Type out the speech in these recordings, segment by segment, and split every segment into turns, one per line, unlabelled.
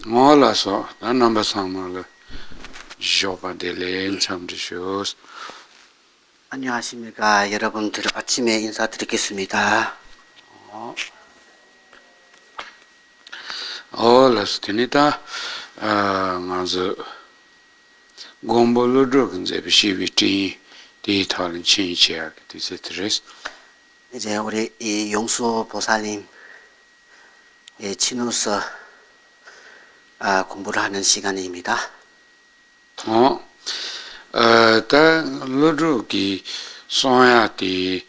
몰라서 난 넘버 3을 쇼바델레 참지쇼스.
안녕하십니까. 여러분들 아침에 인사드리겠습니다.
올라서 되니다. 맞아. 곰볼로 근제 비시비티 디탈은 친치야 디스트레스.
이제 우리 이 용수 보살님 친우서 공부를 하는 시간입니다.
다 로드기 소야티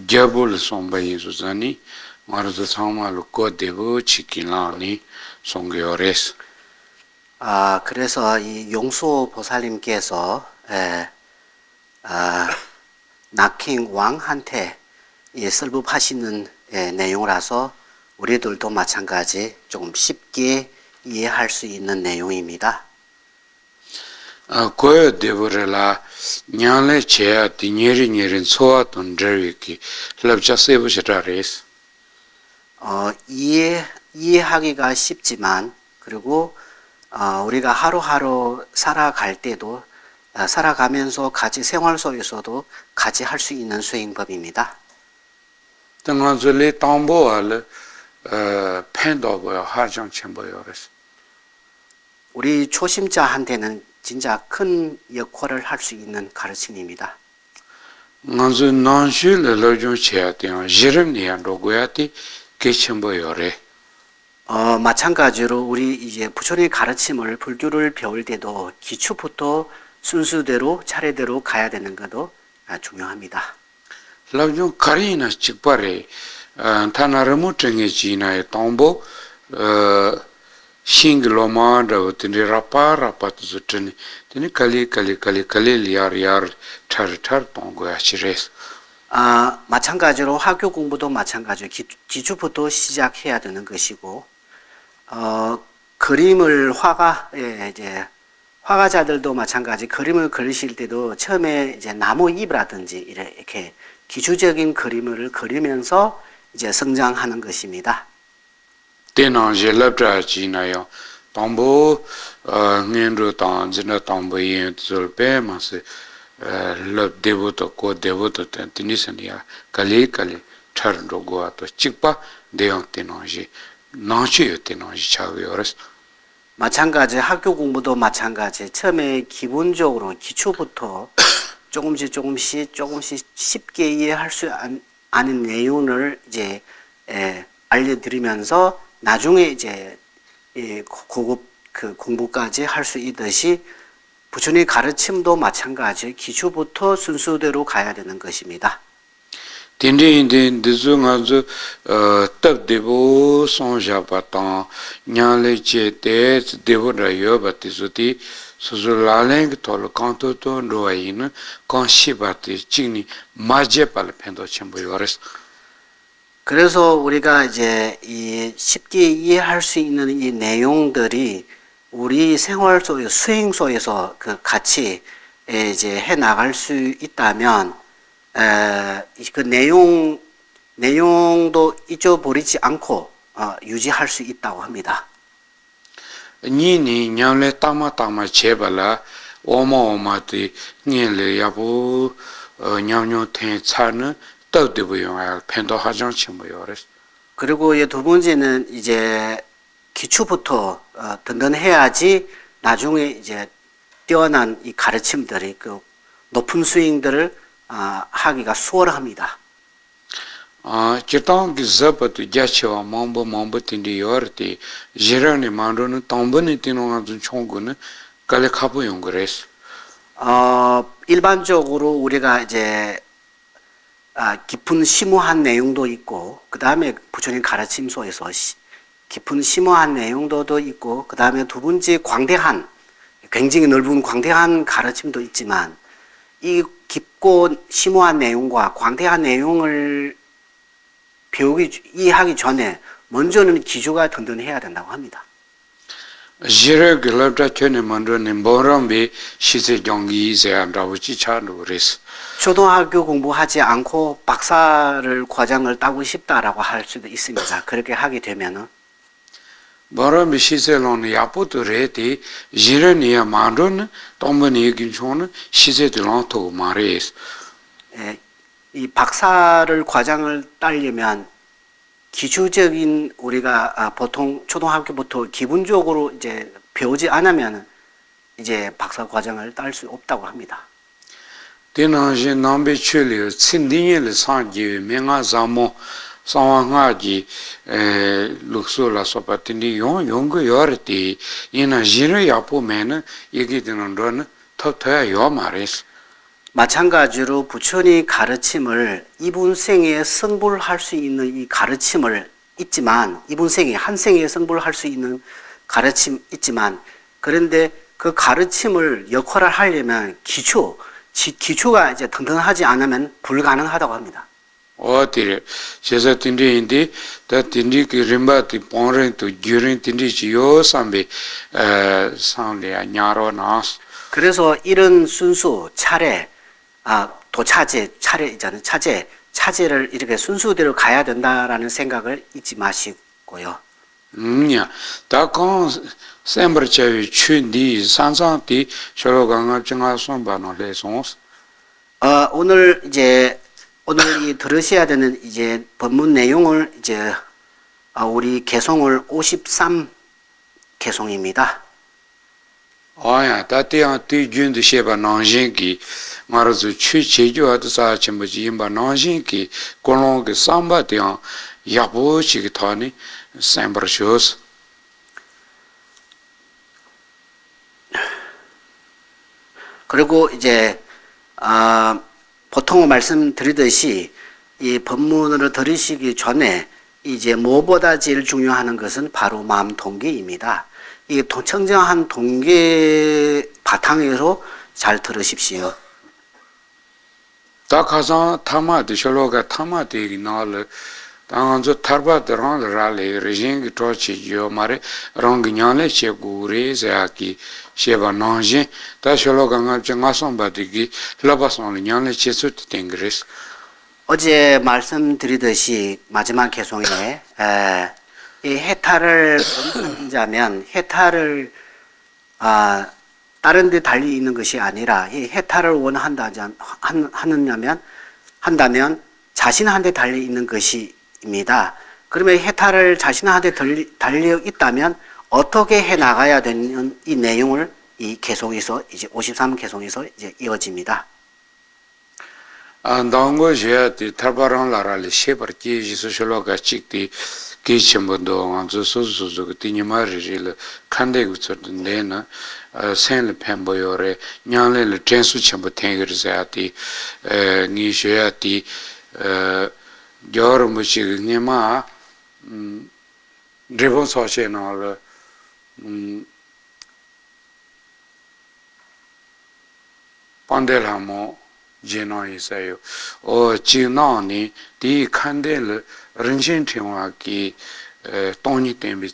겨불 som바이 수자니 말도 상말로 코데부 치킨라니 송겨레스.
그래서 이 용수 보살님께서 낙행 왕한테 설법하시는 내용이라서 우리들도 마찬가지 조금 쉽게 이해할 수 있는 내용입니다.
고요 데브레라 냐레 체야 디니리니린 소아톤 드르위키 럽자 세부시라레스.
이해하기가 쉽지만 그리고 우리가 하루하루 살아갈 때도 살아가면서 같이 생활 속에서도 같이 할 수 있는 수행법입니다.
당한줄리 tambo알 펜도고요 하정 첨보요레스.
우리 초심자한테는 진짜 큰 역할을 할 수 있는 가르침입니다.
나주 난슈르 로종 체야티요 지름니야 로고야티 개첨보요레.
마찬가지로 우리 이제 부처님의 가르침을 불교를 배울 때도 기초부터 순수대로 차례대로 가야 되는 것도 중요합니다.
로종 카리나 직바레 타나르무 땡에지나의 tambo 싱글로마도 드니라파라파투즈트니 드니 칼리 리아리아 차르차르 동고야치레스.
마찬가지로 학교 공부도 마찬가지로 기초부터 시작해야 되는 것이고, 그림을 이제 화가자들도 마찬가지 그림을 그리실 때도 처음에 이제 나무 잎이라든지 이렇게 기초적인 그림을 그리면서 이제 성장하는 것입니다.
때나제 럽자지나요 tambo ngenro tanjina tambo yen zulpe mas 럽 데부터 고 데부터 티니스니야 칼리 차르로고 또 찍바 대형 때나지 나치요 때나지 차고요레스.
마찬가지 학교 공부도 마찬가지 처음에 기본적으로 기초부터 조금씩 쉽게 이해할 수 아는 내용을 이제 알려드리면서 나중에 이제 고급 그 공부까지 할 수 있듯이 부처님의 가르침도 마찬가지 기초부터 순수대로 가야 되는 것입니다.
딘딘딘 디중아주 답데보 송자바탄 냐레체테 데보라요 바티수티 수줄랄랭 톨 칸토토 로아인 콘시바티 칭니 마제팔 펜도 쳔보요레스.
그래서 우리가 이제 이 쉽게 이해할 수 있는 이 내용들이 우리 생활 속에서 수행 속에서 그 같이 이제 해 나갈 수 있다면 그 내용도 잊어버리지 않고 유지할 수 있다고 합니다.
니니 냐레 타마타마 제발라 오마오마티 니레 야부 냐뇨테 차는 떡데부용할 펜도 하정 쳔보요레스.
그리고 두 번째는 이제 기초부터 든든해야지 나중에 이제 뛰어난 이 가르침들이 그 높은 수행들을 하기가 수월합니다.
지당 기자부터 자치와 mambo tin디요르티 지라니 만로는 tambo니 티노가준 총구는 갈레 카보용 그레스.
일반적으로 우리가 이제 깊은 심오한 내용도 있고 그 다음에 부처님 가르침 속에서 깊은 심오한 내용도 있고 그 다음에 두 번째 굉장히 넓은 광대한 가르침도 있지만 이 깊고 심오한 내용과 광대한 내용을 이해하기 전에 먼저는 기초가 든든해야 된다고 합니다.
지레 글럽다 켜네 만로는 보람비 시세 경기 세암라부치 차르레스.
초등학교 공부하지 않고 박사를 과정을 따고 싶다라고 할 수도 있습니다. 그렇게 하게 되면은
바람이 시세로는 야포도 레디 지르니야 만도는 동문이 김촌은 시세들랑 또 말해서
예, 이 박사를 과정을 따려면 기초적인 우리가 보통 초등학교부터 기본적으로 이제 배우지 않으면 이제 박사 과정을 딸 수 없다고 합니다.
대나지 남배 출리 친디니를 상기 명아 자모 상황하기 룩소라 소파티니 용거 요르티 이나 지르 야포면은 얘기 되는 거는 톱터야 요 말이스.
마찬가지로 부처님 가르침을 이분 생에 성불할 수 있는 이 가르침을 있지만 이분 생에 한 생에 성불할 수 있는 가르침 있지만 그런데 그 가르침을 역할을 하려면 기초가 이제 튼튼하지 않으면 불가능하다고 합니다.
어디래 제자 틴디인디 다 틴디 그 림바티 ponren to gyurin 틴디 지요 삼베 상레 냐로나스.
그래서 이런 순수 차례 도차제 차례 있잖아요. 차제를 이렇게 순수대로 가야 된다라는 생각을 잊지 마시고요.
야, 다콘 셈버체위 춘디 산산티 쇼로강아 정아 손바노 레송스.
오늘 이 들으셔야 되는 이제 본문 내용을 이제 우리 개송을 53 개송입니다.
아야, 다티야 티준드 셰바 난진기 마르즈 추체교하드 사침부지 임바 난진기 콜롱게 삼바티야 야보치기 타니 셈버쇼스.
그리고 이제 보통 말씀드리듯이 이 본문을 들으시기 전에 이제 무엇보다 제일 중요한 것은 바로 마음 동기입니다. 이 청정한 동기 바탕에서 잘 들으십시오.
다카산 타마디 쇼로가 타마디 나를 당한저 타르바드랑 라레 레징기 토치 요마레 랑기냐레 체구레 자키 셰바 난진 다 쇼로가 정아선바디기 라바선 냐레 체수트 땡그레스.
어제 말씀드리듯이 마지막 개송에 이 해탈을 원하자면 해탈을 다른 데 달리 있는 것이 아니라 이 해탈을 한다면 자신한테 달리 있는 것입니다. 그러면 해탈을 자신한테 달려 있다면 어떻게 해 나가야 되는 이 내용을 이 개송에서 이제 53 개송에서 이제 이어집니다.
안당고 제ati 타바랑 라랄 셰버티 지소쇼로가 찍디 기침보도 안저 소소소 티니마르질 칸데구츠든데나 센르 펜보요레 냐레르 텐수 쳔보 탱그르자티 니셰야티 여르무치 니마 드레본소셰나르 판델하모 제노이사요 지나니 디 칸델 런신팅와기 돈이 때문에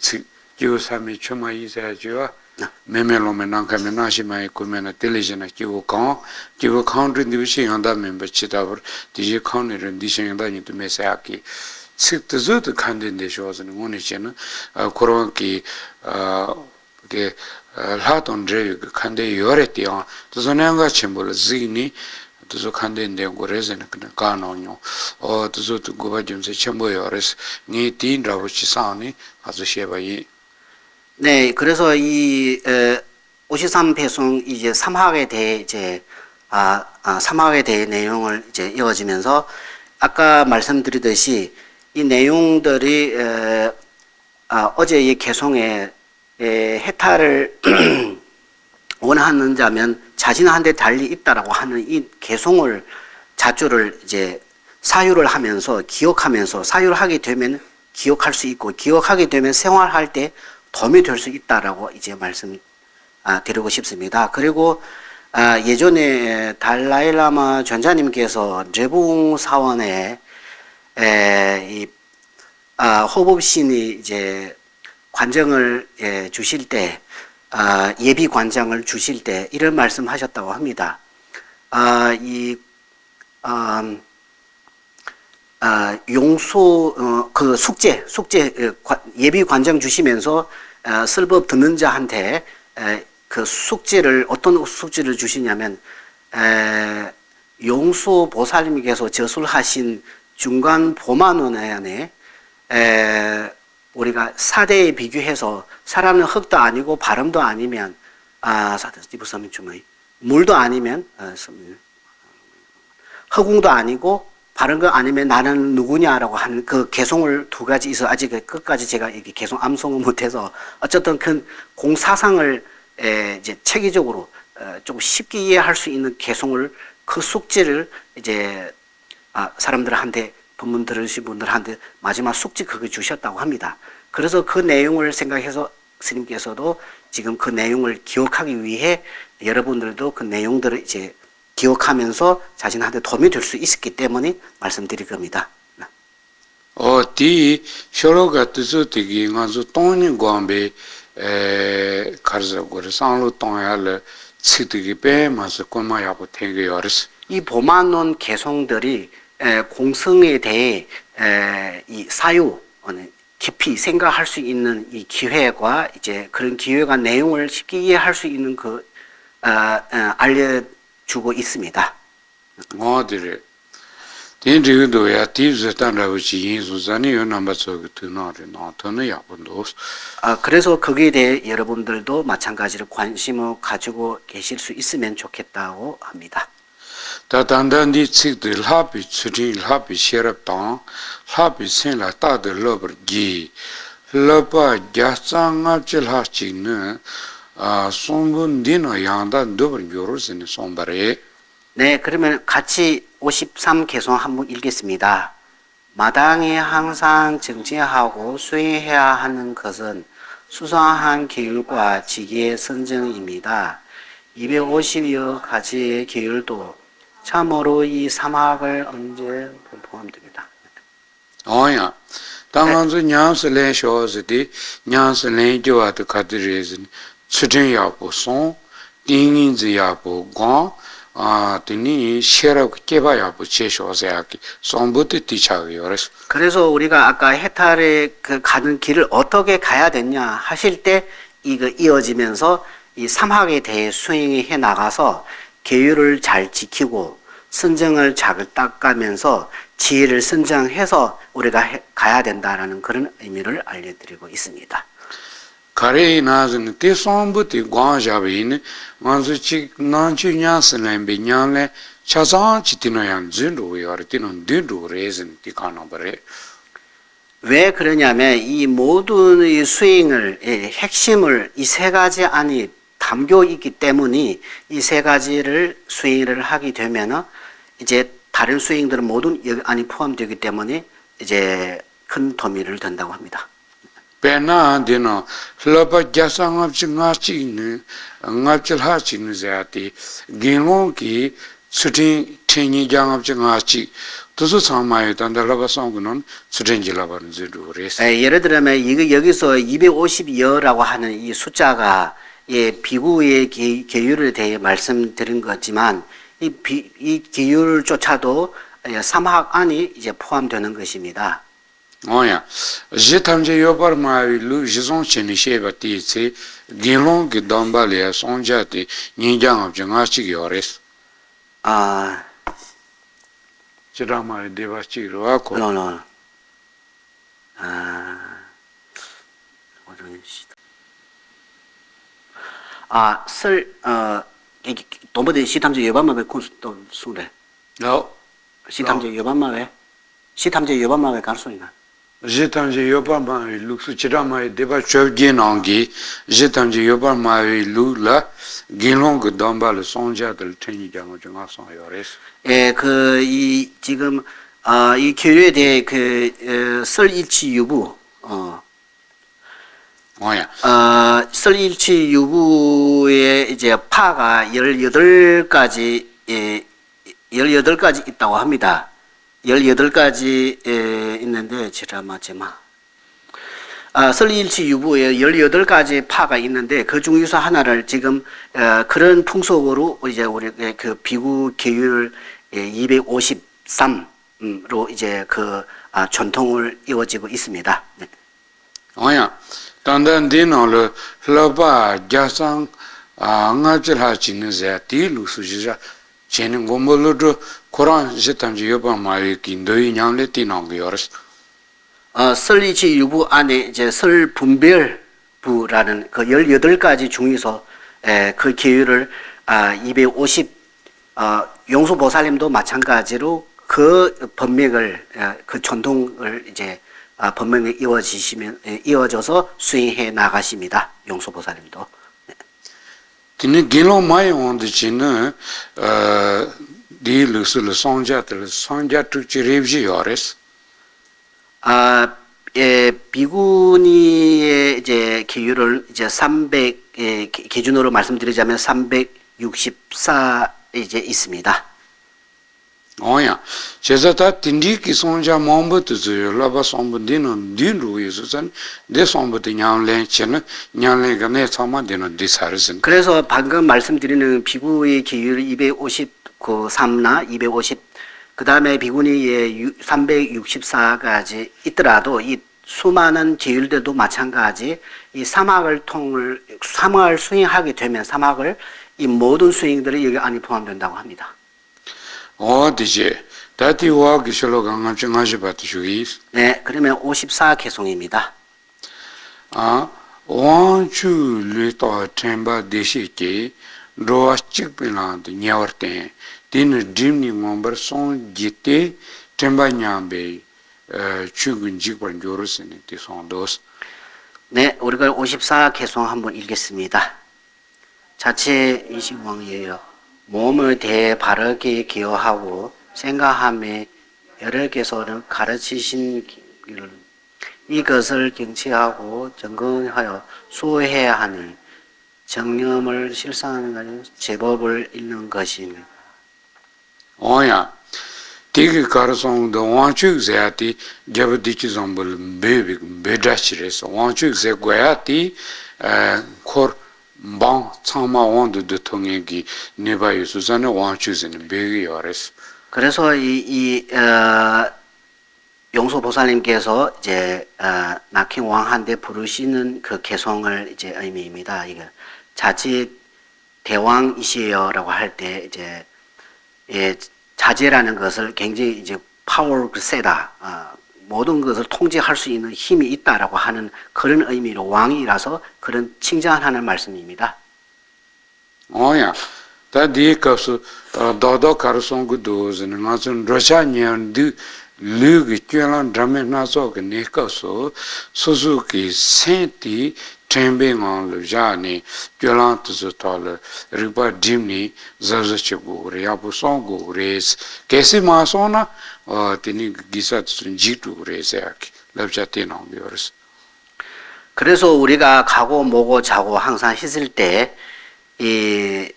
교사미 추마이사죠 메멜로메난 카메나시마이 쿠메나 텔레제나 기고칸 르디비시 한다 멤버 치다버 디제 칸르 디싱다니 투메사키 식트즈드 칸덴데 쇼즈는 오니체는 코로나기 게 라톤 드레 칸데 요레티야 도선anga 쳔볼 지니 도서 칸덴데 고레즈는 카노뇨 도서 고바좀세 쳔보요레스 니 틴라고치 사니 아주 셰바이.
네, 그래서 이 53 배송 이제 3학에 대해 이제 3학에 대해 내용을 이제 이어지면서 아까 말씀드리듯이 이 내용들이 어제 이 개송에 해탈을 원하는 자면 자신한테 달리 있다라고 하는 이 개송을 자주를 이제 사유를 하면서 기억하면서 사유를 하게 되면 기억할 수 있고 기억하게 되면 생활할 때 도움이 될 수 있다라고 이제 말씀 드리고 싶습니다. 그리고 예전에 달라이라마 전자님께서 제붕 사원에 이 호법신이 이제 관정을 주실 때 예비 관장을 주실 때 이런 말씀하셨다고 합니다. 용소 그 숙제 예비 관장 주시면서 설법 듣는 자한테 그 숙제를 어떤 숙제를 주시냐면 용소 보살님께서 저술하신 중간 보만원 안에 우리가 사대에 비교해서 사람은 흙도 아니고 바람도 아니면 물도 아니면 허공도 아니고 바른 거 아니면 나는 누구냐라고 하는 그 개송을 두 가지 있어. 아직 끝까지 제가 이게 개송 암송을 못해서 어쨌든 그 공사상을 이제 체계적으로 좀 쉽게 이해할 수 있는 개송을 그 숙제를 이제 사람들한테 본문 들으신 분들한테 마지막 숙제 그거 주셨다고 합니다. 그래서 그 내용을 생각해서 스님께서도 지금 그 내용을 기억하기 위해 여러분들도 그 내용들을 이제 기억하면서 자신한테 도움이 될 수 있었기 때문에 말씀드릴 겁니다.
디 쇼로가 뜻이 가서 돈이 광배 가서 그 상로 돈야를 치드기 배면서 꼬마야고 되게요르스.
이 보만론 개송들이 공성에 대해 이 사유 깊이 생각할 수 있는 이 기회가 이제 그런 기회가 내용을 쉽게 이해할 수 있는 그 알려주고 있습니다.
어디래? 딘지도야 디즈단라고 지인수산이 요남바서 드나르 나타는 야본도.
그래서 거기에 대해 여러분들도 마찬가지로 관심을 가지고 계실 수 있으면 좋겠다고 합니다.
다단단디 칙들 하비 추진 하비 셰럽당 하비 생라 따들 러버기 러바 야상압질 하치는 송분디노 양다 너버 요르스니 송바레.
네, 그러면 같이 53 개송 한번 읽겠습니다. 마당에 항상 정진하고 수행해야 하는 것은 수상한 계율과 지기의 선정입니다. 250여 가지의 계율도 참으로 이 사막을 언제 포함됩니다.
어야. 당한서 냥슬레 쇼스디 냥슬레 조아드 카드레즈 추진야고 송 띵인지야고 고 드니 셰라고 깨봐야고 제쇼세야기 송부터 뒤차기요레스.
그래서 우리가 아까 해탈에 그 가는 길을 어떻게 가야 되냐 하실 때 이거 이어지면서 이 삼학에 대해 수행해 나가서 계율을 잘 지키고 선정을 잘 닦아면서 지혜를 선정해서 우리가 가야 된다라는 그런 의미를 알려드리고 있습니다.
가레이 나즈는 대송부터 광자베인 만수치 난치냐스는 비냐레 차상 치티노양 진로요르티는 딘로레즈는 티카노버레.
왜 그러냐면 이 모든 이 수행을 핵심을 이 세 가지 안이 담겨 있기 때문에 이 세 가지를 수행을 하게 되면은 이제 다른 수행들은 모든 여기 안이 포함되기 때문에 이제 큰 도움을 된다고 합니다.
배나 되나 흘러봐 자상업증하치는 응압질하치는 자티 기능기 수팅 tenyi jangab chi nga chi tusu 상마에 단달라바 성구는 수ren지라바는 지루레스.
예를 들면 이거 여기서 250여라고 하는 이 숫자가 비구의 계율에 대해 말씀드린 거지만 이 계율조차도 삼학 안이 이제 포함되는 것입니다.
오야. 제탐제 요바마위루 지송체니셰바티체 길롱기 담발이야 송자티 닌장업 정아치기요레스. 지라마이 데바치로아코.
노노. 도무지 시탐제 여반마에 콘스도 수래.
No.
시탐제 여반마에 시탐제 여반마에 간소이나.
제탐제 요바마위 룩수 지라마이 데바초기난기 제탐제 요바마위 룩라 길롱기 담발 송자들 테니장어 정아송요레스.
지금 이 교류에 대해 설일치 유부 설일치 유부에 이제 파가 18가지 18가지 있다고 합니다. 18가지 있는데 제마 설일치 유부에 18가지 파가 있는데 그 중에서 하나를 지금 그런 풍속으로 이제 우리 그 비구 계율 253 로 이제 전통을 이어지고 있습니다. 네.
어야 단단 디노르 흘러봐 자상 응아질 지는세 디루수지자 제는 고물로도 코란 시탐지 여바 말이 긴도이 냥레 디나고요스
설리지 유부 안에 이제 설 분별부라는 그 18가지 중에서 그 계율을 250 용수보살님도 마찬가지로 그 법맥을 그 전통을 이제 법맥에 이어져서 수행해 나가십니다. 용수보살님도.
디니 길로 마이 온데 지는 디루스르 sonja들 sonja tuk지 랩지 요레스
비구니의 이제 계율을 이제 300 기준으로 말씀드리자면 364 이제 있습니다.
어야 제자다 딘디기 sonja mom부터 라바 som부디는 딘루이스선 데 som부디 냥랭체는 냥랭가 내 참만되는 디사르슨
그래서 방금 말씀드리는 비구의 계율 253나 250 그다음에 비구니의 364가지 있더라도 이 수많은 계율들도 마찬가지 이 사막을 수행하게 되면 이 모든 수행들이 여기 안에 포함된다고 합니다.
어디지 다티와 기술로 강함증하시 받으시기
네, 그러면 54개송입니다.
원추르토 템바 데시케 로아 찍빌란데 냐워테 디는 dimni ngomber son jite temba nyambe chugun jik번 요르스네 디송도스
네, 우리가 54개송 한번 읽겠습니다. 자체 이식왕이에요. 몸을 대 바르게 기여하고 생각함에 여러께서는 가르치신 길을 이것을 경치하고 점검하여 수호해야 하니 정념을 실상하는 제법을 읽는 것이니
어야 되게 가르송도 원축세야티 잡디치 좀불 베비 베다시레서 원축세 고야티 방 참마 원도 통행기 네바이 수산의 원축세는 베기요레스
그래서 용소보살님께서 이제 낙행 왕한테 부르시는 그 개성을 이제 의미입니다. 이거 자지 대왕이시여라고 할 때 이제 자제라는 것을 굉장히 이제 파워 세다 모든 것을 통제할 수 있는 힘이 있다라고 하는 그런 의미로 왕이라서 그런 칭찬하는 말씀입니다.
어야 다디커스 도도 카르송구도즈는 나준 러시아니언드 르기 께란 드라메나서 그네커서 수수키 센티 템뱅을 자니 꿸란트스탈 리바 dimni 자자치고 레아부송고 레스 게시마소나 티니 기사츠 지투 레세아키 랍자티노 비어스
그래서 우리가 가고 모고 자고 항상 했을 때 이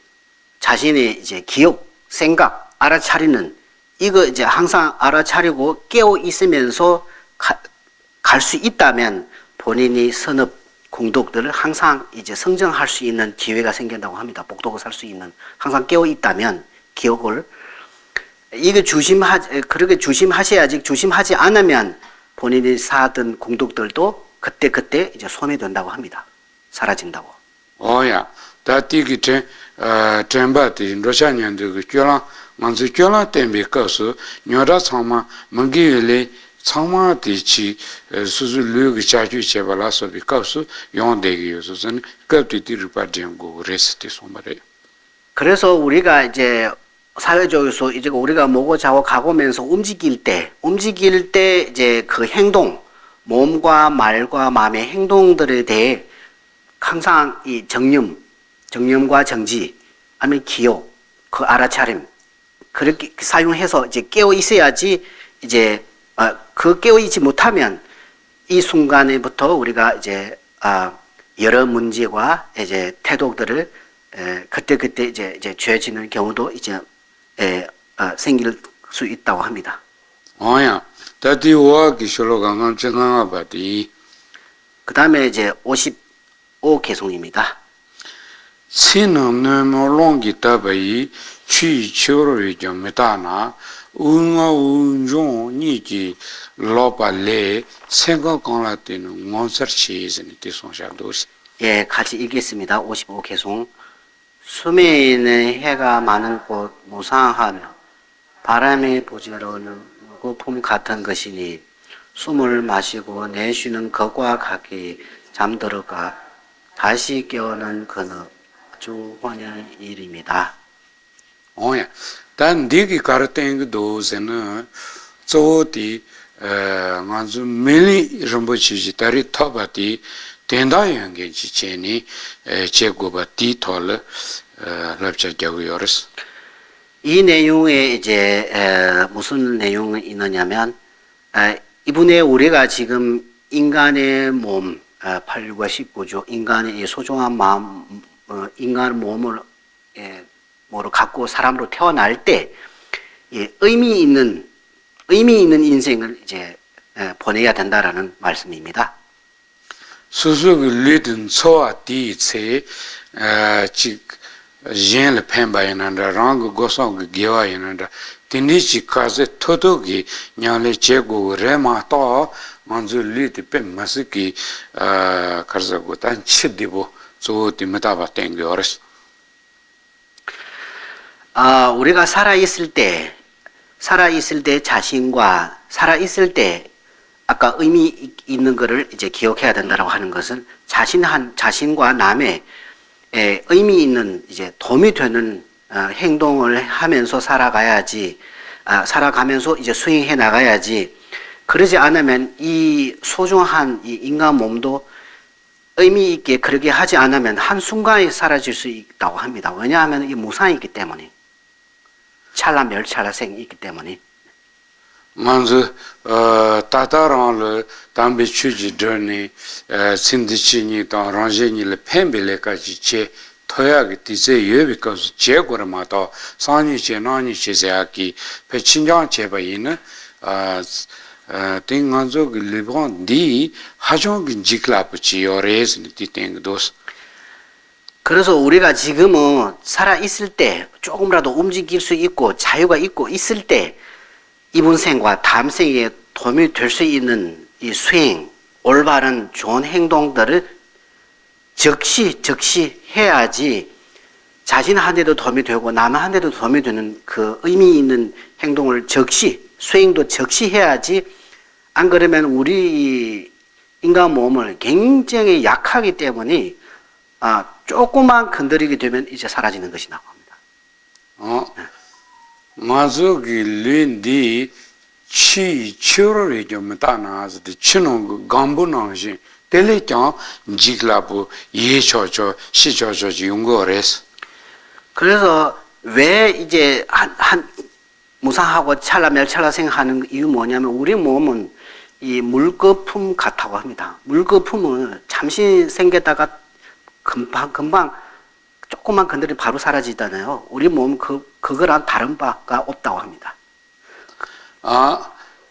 자신의 이제 기억, 생각 알아차리는 이거 이제 항상 알아차리고 깨어 있으면서 갈 수 있다면 본인이 선업 공덕들을 항상 이제 성정할 수 있는 기회가 생긴다고 합니다. 복덕을 살 수 있는 항상 깨어 있다면 기억을 이거 그렇게 조심하셔야지 조심하지 않으면 본인이 쌓았던 공덕들도 그때 이제 소멸된다고 합니다. 사라진다고.
어야 다티기 템바티 러시아년들 그 꿸란 만주 꿸란 템베커스 녀라 참마 મં기레 참마티치 수수르기 차주 제발라서 비커스 용대기요서는 급티티르 빠진고 레스티 소마레
그래서 우리가 이제 사회적으로 이제 우리가 먹고 자고 가고면서 움직일 때 이제 그 행동 몸과 말과 마음의 행동들에 대해 항상 이 정념과 정지 아니면 기억 그 알아차림 그렇게 사용해서 이제 깨어 있어야지 이제 그 깨어 있지 못하면 이 순간에부터 우리가 이제 여러 문제와 이제 태도들을 그때 이제 죄지는 경우도 이제 생길 수 있다고 합니다.
어야 다티와 기술로 강한 증강아바디
그다음에 이제 55개송입니다.
신은 너무 롱기 따바이 취초를 좀 메다나 운가 운종 니기 로발레 생각하나 때는 원서치에서는 대송샤도스
예, 같이 읽겠습니다. 55개송. 숨에 있는 해가 많은 곳 무상하며 바람이 부지러우는 무거품 같은 것이니 숨을 마시고 내쉬는 것과 같이 잠들어가 다시 깨어는 그는 아주 환한 일입니다.
오야 단 디기 가르땡 도스는 조디 만주 밀리 럼보치지 다리 터바디 된다연게 지체니 제고바디 톨 럽자겨요르스
이 내용에 이제 무슨 내용이 있느냐면 이분의 우리가 지금 인간의 몸 8과 19조 인간의 이 소중한 마음 인간 몸을 뭐로 갖고 사람으로 태어날 때 의미 있는 인생을 이제 보내야 된다라는 말씀입니다.
수수기 리든 소아디체 직 젠을 펜바이난다 랑 고송 기와이난다 tindichi kaze todogi nyale chego rema to manzu liti pe masiki karza gotan chidibo so timeta바 땡겨res
우리가 살아 있을 때 자신과 살아 있을 때 아까 의미 있는 것을 이제 기억해야 된다라고 하는 것은 자신과 남의 의미 있는 이제 도움이 되는 행동을 하면서 살아가면서 이제 수행해 나가야지. 그러지 않으면 이 소중한 이 인간 몸도 의미 있게 그렇게 하지 않으면 한순간에 사라질 수 있다고 합니다. 왜냐하면 이 무상이기 때문에. 찰나멸찰나생이 있기 때문에.
manzu tataran 담배 추지 드니 신디치니 또 랑제니 le 펜벨레 까지 제 토야기 디제 예비까지 제고르마도 산이 제나니 제자기 배친장 제바이는 띵간조 리본 디 하종긴 지클라프치 요레스니 디땡도스
그래서 우리가 지금은 살아 있을 때 조금이라도 움직일 수 있고 자유가 있을 때 이번 생과 다음 생에 도움이 될 수 있는 이 수행, 올바른 좋은 행동들을 즉시 해야지 자신한테도 도움이 되고 남한테도 도움이 되는 그 의미 있는 행동을 수행도 즉시 해야지. 안 그러면 우리 인간 몸을 굉장히 약하기 때문에 조금만 건드리게 되면 이제 사라지는 것이 나옵니다.
마조기 린디 치초를 좀 따나서 치는 감부나지 텔레짱 지글라부 예초초 시초초 용거레스
그래서 왜 이제 한 무상하고 찰나멸찰나 생각하는 이유 뭐냐면 우리 몸은 이 물거품 같다고 합니다. 물거품은 잠시 생겼다가 금방 조금만 건드리면 바로 사라지잖아요. 우리 몸 그거랑 다른 바가 없다고 합니다.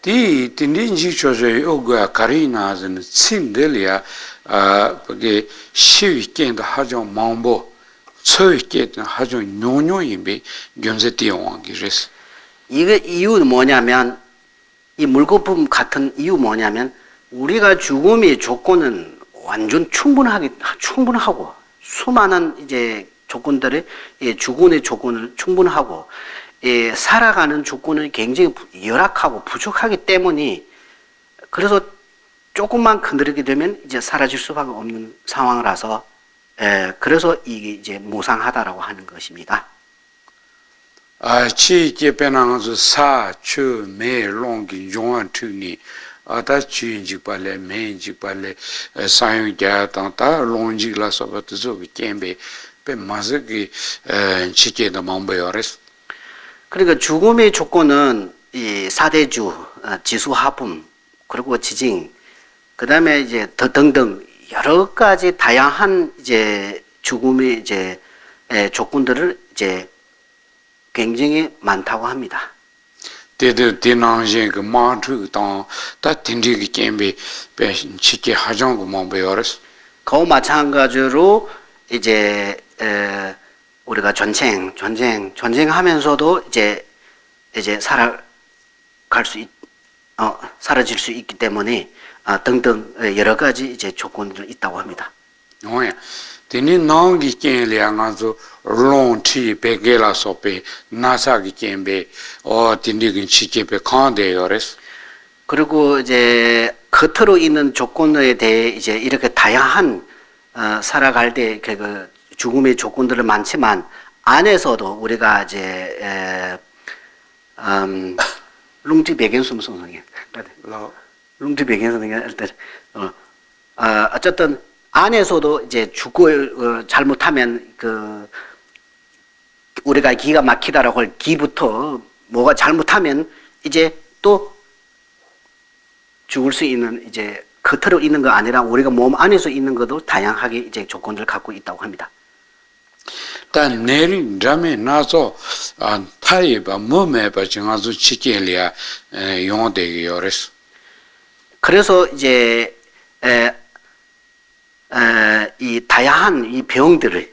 딘딘지초제 요가 카리나즈는 침들이야 그게 시위견도 하죠 망보 처위견도 하죠 뇨뇨임비 견세티용기레스
이게 이유는 뭐냐면 이 물거품 같은 이유 뭐냐면 우리가 죽음의 조건은 완전 충분하고 수많은 이제 조건들을 죽음의 조건을 충분하고 살아가는 조건은 굉장히 열악하고 부족하기 때문에 그래서 조금만 건드리게 되면 이제 사라질 수밖에 없는 상황이라서 그래서 이게 이제 무상하다라고 하는 것입니다.
치께배나가서 사추 매롱기 용한투니 다 주인직발레 매인직발레 사용자당다 롱직라서부터 겜베 마스기 치께도 망보여레스
그러니까 죽음의 조건은 이 사대주, 지수화품, 그리고 지진, 그 다음에 이제 등등 여러 가지 다양한 이제 죽음의 이제 조건들을 이제 굉장히 많다고 합니다.
대대 대낭제 그 마트당 다 딘디기 겜베 치께 하정 그 망보여레스
그 마찬가지로 이제 전쟁하면서도 이제 사라질 수 있기 때문에 등등 여러 가지 이제 조건들이 있다고 합니다.
오야 되니 나기 켄리아 가서 롱티 베게라 소페 나사기 켄베 딘디긴 치케베 칸데요레스
그리고 이제 겉으로 있는 조건에 대해 이제 이렇게 다양한 살아갈 때 그 죽음의 조건들은 많지만 안에서도 우리가 이제 룽지 배경숨 선생님, 룽지 배경숨 일단 어쨌든 안에서도 이제 죽고 잘못하면 그 우리가 기가 막히다라고 할 기부터 뭐가 잘못하면 이제 또 죽을 수 있는 이제 겉으로 있는 거 아니라 우리가 몸 안에서 있는 것도 다양하게 이제 조건을 갖고 있다고 합니다.
단 내리 잠에 나서 타이바 몸에바 정아서 치kel이야 용되기요레스
그래서 이제 이 다양한 이 병들을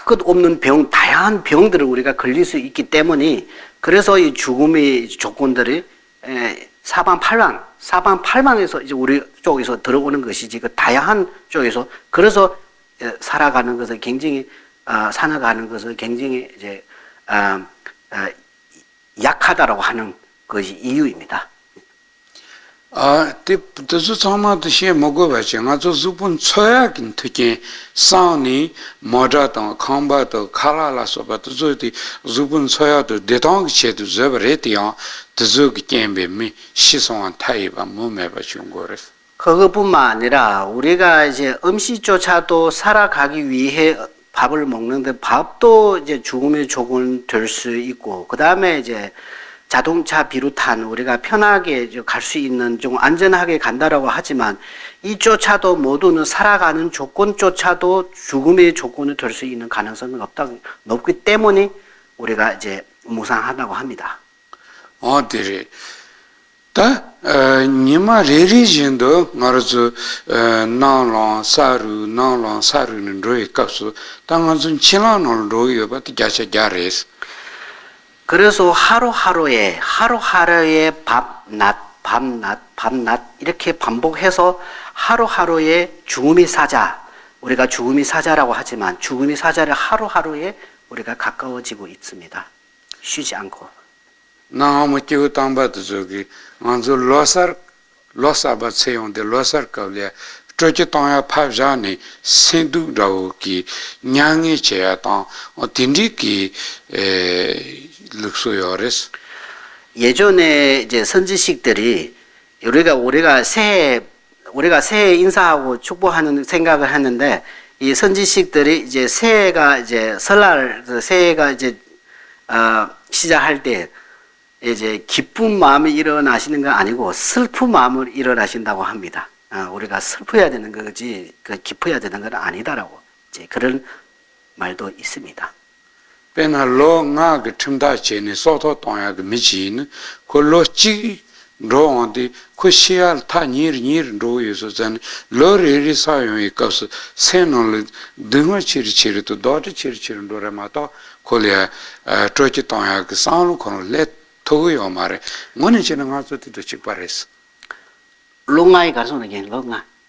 끝없는 병 다양한 병들을 우리가 걸릴 수 있기 때문에 그래서 이 죽음의 조건들이 사방팔방에서 이제 우리 쪽에서 들어오는 것이지 그 다양한 쪽에서 그래서 살아가는 것을 굉장히 살아가는 것을 굉장히 이제 약하다라고 하는 것이 이유입니다.
뜻을 참아도 시에 먹어봐지. 아주 수분 쳐야긴 특히 싸니 모자도 컴바도 칼라라서바도 저기 수분 쳐야도 대동이 쳐도 저버레디야 뜻을 게임에 시선한 타입아 몸에봐 준 거랬어.
그것뿐만 아니라 우리가 이제 음식조차도 살아가기 위해 밥을 먹는데 밥도 이제 죽음의 조건 될 수 있고 그 다음에 이제 자동차 비롯한 우리가 편하게 갈 수 있는 좀 안전하게 간다라고 하지만 이조차도 모두는 살아가는 조건조차도 죽음의 조건이 될 수 있는 가능성은 높기 때문에 우리가 이제 무상하다고 합니다.
어디래? 다 니마 레리진도 말서 나랑 사르는 로이 값수 당한순 친한을 로이 바티 자체 자레스
그래서 하루하루에 밤낮 이렇게 반복해서 하루하루에 죽음이 사자 우리가 죽음이 사자라고 하지만 죽음이 사자를 하루하루에 우리가 가까워지고 있습니다. 쉬지 않고
나무 끼고 담바도 저기 먼저 로사바 세운데 로사까려 저기 땅에 파자니 신두라고기 냥이 제야다 딘디기 룩소요레스
예전에 이제 선지식들이 우리가 새해 인사하고 축복하는 생각을 했는데 이 선지식들이 이제 새해가 이제 설날 새해가 이제 시작할 때 이제 기쁜 마음이 일어나시는 건 아니고 슬픈 마음을 일어나신다고 합니다. 우리가 슬퍼야 되는 거지 기뻐야 되는 건 아니다라고 이제 그런 말도 있습니다.
페나로 나그 틈다체니 소토 동야그 미치는 콜로치 로온디 코시알 타니르 로유서전 로레리 사용이 값 세노를 등어치리치리도 도치리치리 도라마도 콜리아 트로치 동야그 산로 콘레 토요 말에 뭐는 지는 가서도 직발했어.
롱아이 가서는 게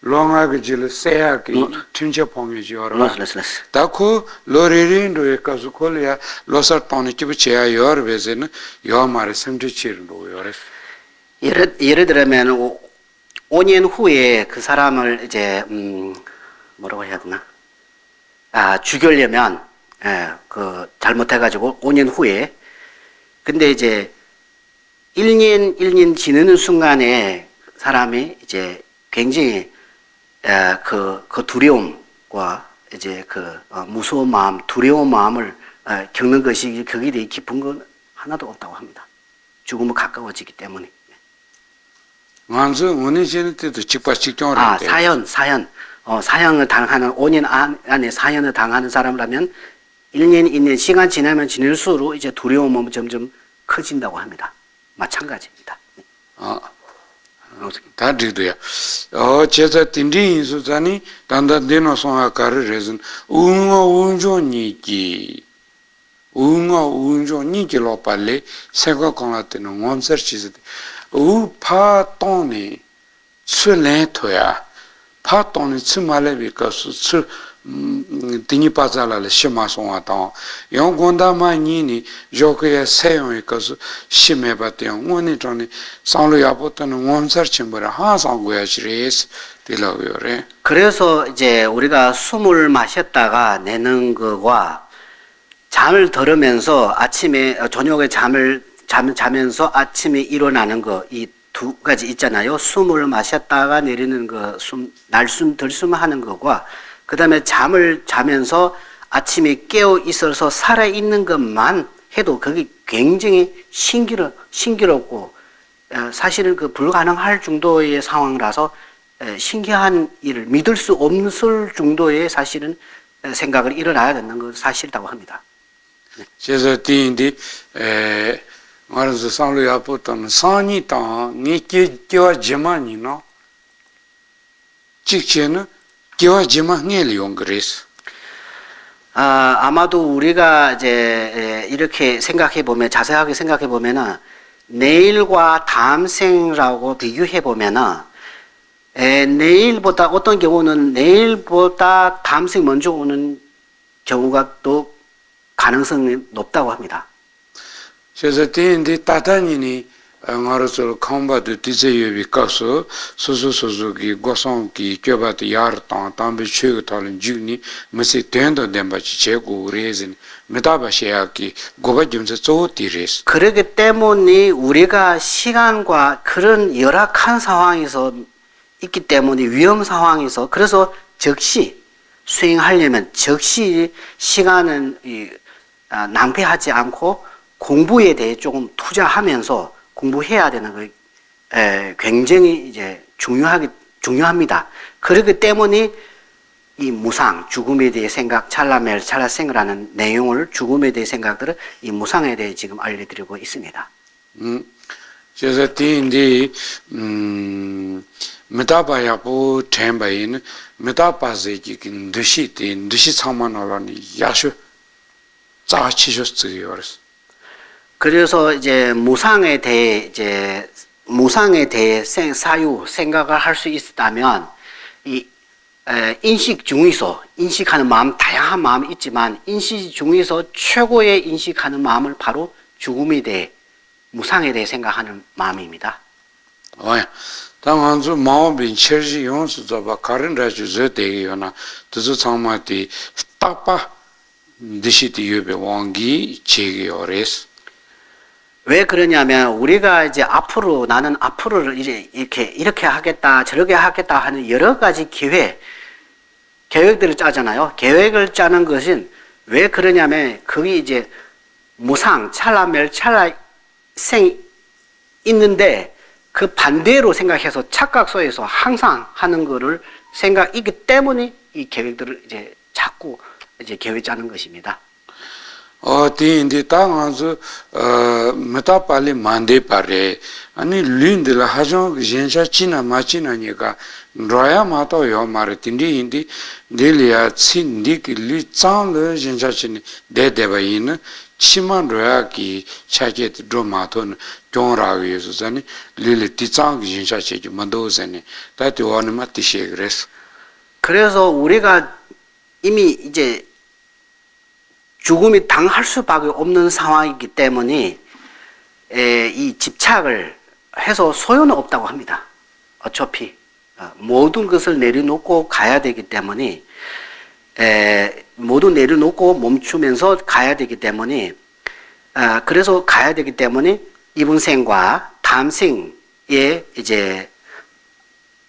롱아그 질 세야기 튕제 봉이지요.
로스
다코 로레린도에 가서 콜리아 로서 돈이 집치야 여르베세는 요 말에 섬지치르로 요레.
예를 들면 5년 후에 그 사람을 이제 뭐라고 해야 되나? 죽이려면 그 잘못해가지고 5년 후에 근데 이제 1년 지나는 순간에 사람이 이제 굉장히 그 두려움과 이제 그 무서운 마음, 두려운 마음을 겪는 것이 거기에 대해 깊은 건 하나도 없다고 합니다. 죽음은 가까워지기 때문에.
먼저 오늘 지는 때도 직발직경을
사형을 당하는 5년 안에 사형을 당하는 사람이라면 1년 시간 지나면 지날수록 이제 두려움은 점점 커진다고 합니다. 마찬가지입니다.
다르도야. 제가 딘디 인수자니 단다 데노송아 카르레슨 운조니기 우가 우은조 니기로 빨리 생각하나 때는 원서치지 우 파톤이 술래토야 파톤이 스말레비가스 술 dingi pazala le shima songa ta yong gonda ma ni ni joke se yong ka su shime ba te ngoni toni 상로 야보트는 원서 침벌 하상 고야 지레스 딜라고요래.
그래서 이제 우리가 숨을 마셨다가 내는 거와 잠을 들으면서 아침에 저녁에 잠을 자면서 아침에 일어나는 거 이 두 가지 있잖아요. 숨을 마셨다가 내리는 거 숨 날숨 들숨 하는 거과 그다음에 잠을 자면서 아침에 깨어 있어서 살아 있는 것만 해도 그게 굉장히 신기롭고 사실은 그 불가능할 정도의 상황이라서 신기한 일을 믿을 수 없을 정도의 사실은 생각을 일어나야 되는 건 사실이라고 합니다.
그래서 뒤인데 말해서 상로 야보트는 산이 땅 니께 제만이나 직전에
아마도 우리가 이제 이렇게 생각해 보면 자세하게 생각해 보면은 내일과 다음 생라고 비교해 보면은 내일보다 어떤 경우는 내일보다 다음 생 먼저 오는 경우가 또 가능성이 높다고 합니다.
그래서 뒤인데 따다니니 ngārāsūr kāmbātū tīcē yuwa kāsū sūsū kī gōsāng kī kyōbātū yār tāng tāmbī chūgā tālīn jīgni mēsī tēndō dēmbā chī chē gu rēzini mētābā shēyā kī gōbā jīmsā tsō tī rēs.
그렇기 때문에 우리가 시간과 그런 열악한 상황에서 있기 때문에 위험 상황에서 그래서 즉시 수행하려면 즉시 시간은 낭비하지 않고 공부에 대해 조금 투자하면서 공부해야 되는 거 굉장히 이제 중요합니다. 그렇기 때문에 이 무상, 죽음에 대해 생각, 찰나생이라는 내용을 죽음에 대해 생각들을 이 무상에 대해 지금 알려드리고 있습니다.
그래서 뒤인데 메타바야보 템바인 메타바제기 nd시 상만하라니 야슈 짜치셨어요.
그래서 이제 무상에 대해 사유 생각을 할 수 있다면 이 인식 중에서 인식하는 마음 다양한 마음이 있지만 인식 중에서 최고의 인식하는 마음을 바로 죽음에 대해 무상에 대해 생각하는 마음입니다.
당한주 마음이 철지 용수도 가른 라주저 되기요나 두zu 상마티 딱바 드시티 유베 왕기 제기요레스.
왜 그러냐면 우리가 이제 나는 앞으로를 이제 이렇게 하겠다 저렇게 하겠다 하는 여러 가지 계획들을 짜잖아요. 계획을 짜는 것은 왜 그러냐면 그게 이제 무상 찰나멸찰나생 있는데 그 반대로 생각해서 착각 속에서 항상 하는 거를 생각이기 때문에 이 계획들을 이제 자꾸 이제 계획 짜는 것입니다.
뒤인데 땅아서 메타팔리 만데 파레 아니 린들 하정 젠샤 치나 마치나니까 로야 마토 요 마르틴디 인디 딜리아 친디기 리짱르 젠샤 치니 데데바인 치만 로야기 차게트 드마톤 경라위에서니 릴리 티짱 젠샤 치기 만도세니 다티 원이 마티시 그레스. 그래서
우리가 이미 이제 죽음이 당할 수밖에 없는 상황이기 때문에 이 집착을 해서 소용은 없다고 합니다. 어차피 모든 것을 내려놓고 가야 되기 때문에 모두 내려놓고 멈추면서 가야 되기 때문에 그래서 가야 되기 때문에 이번 생과 다음 생에 이제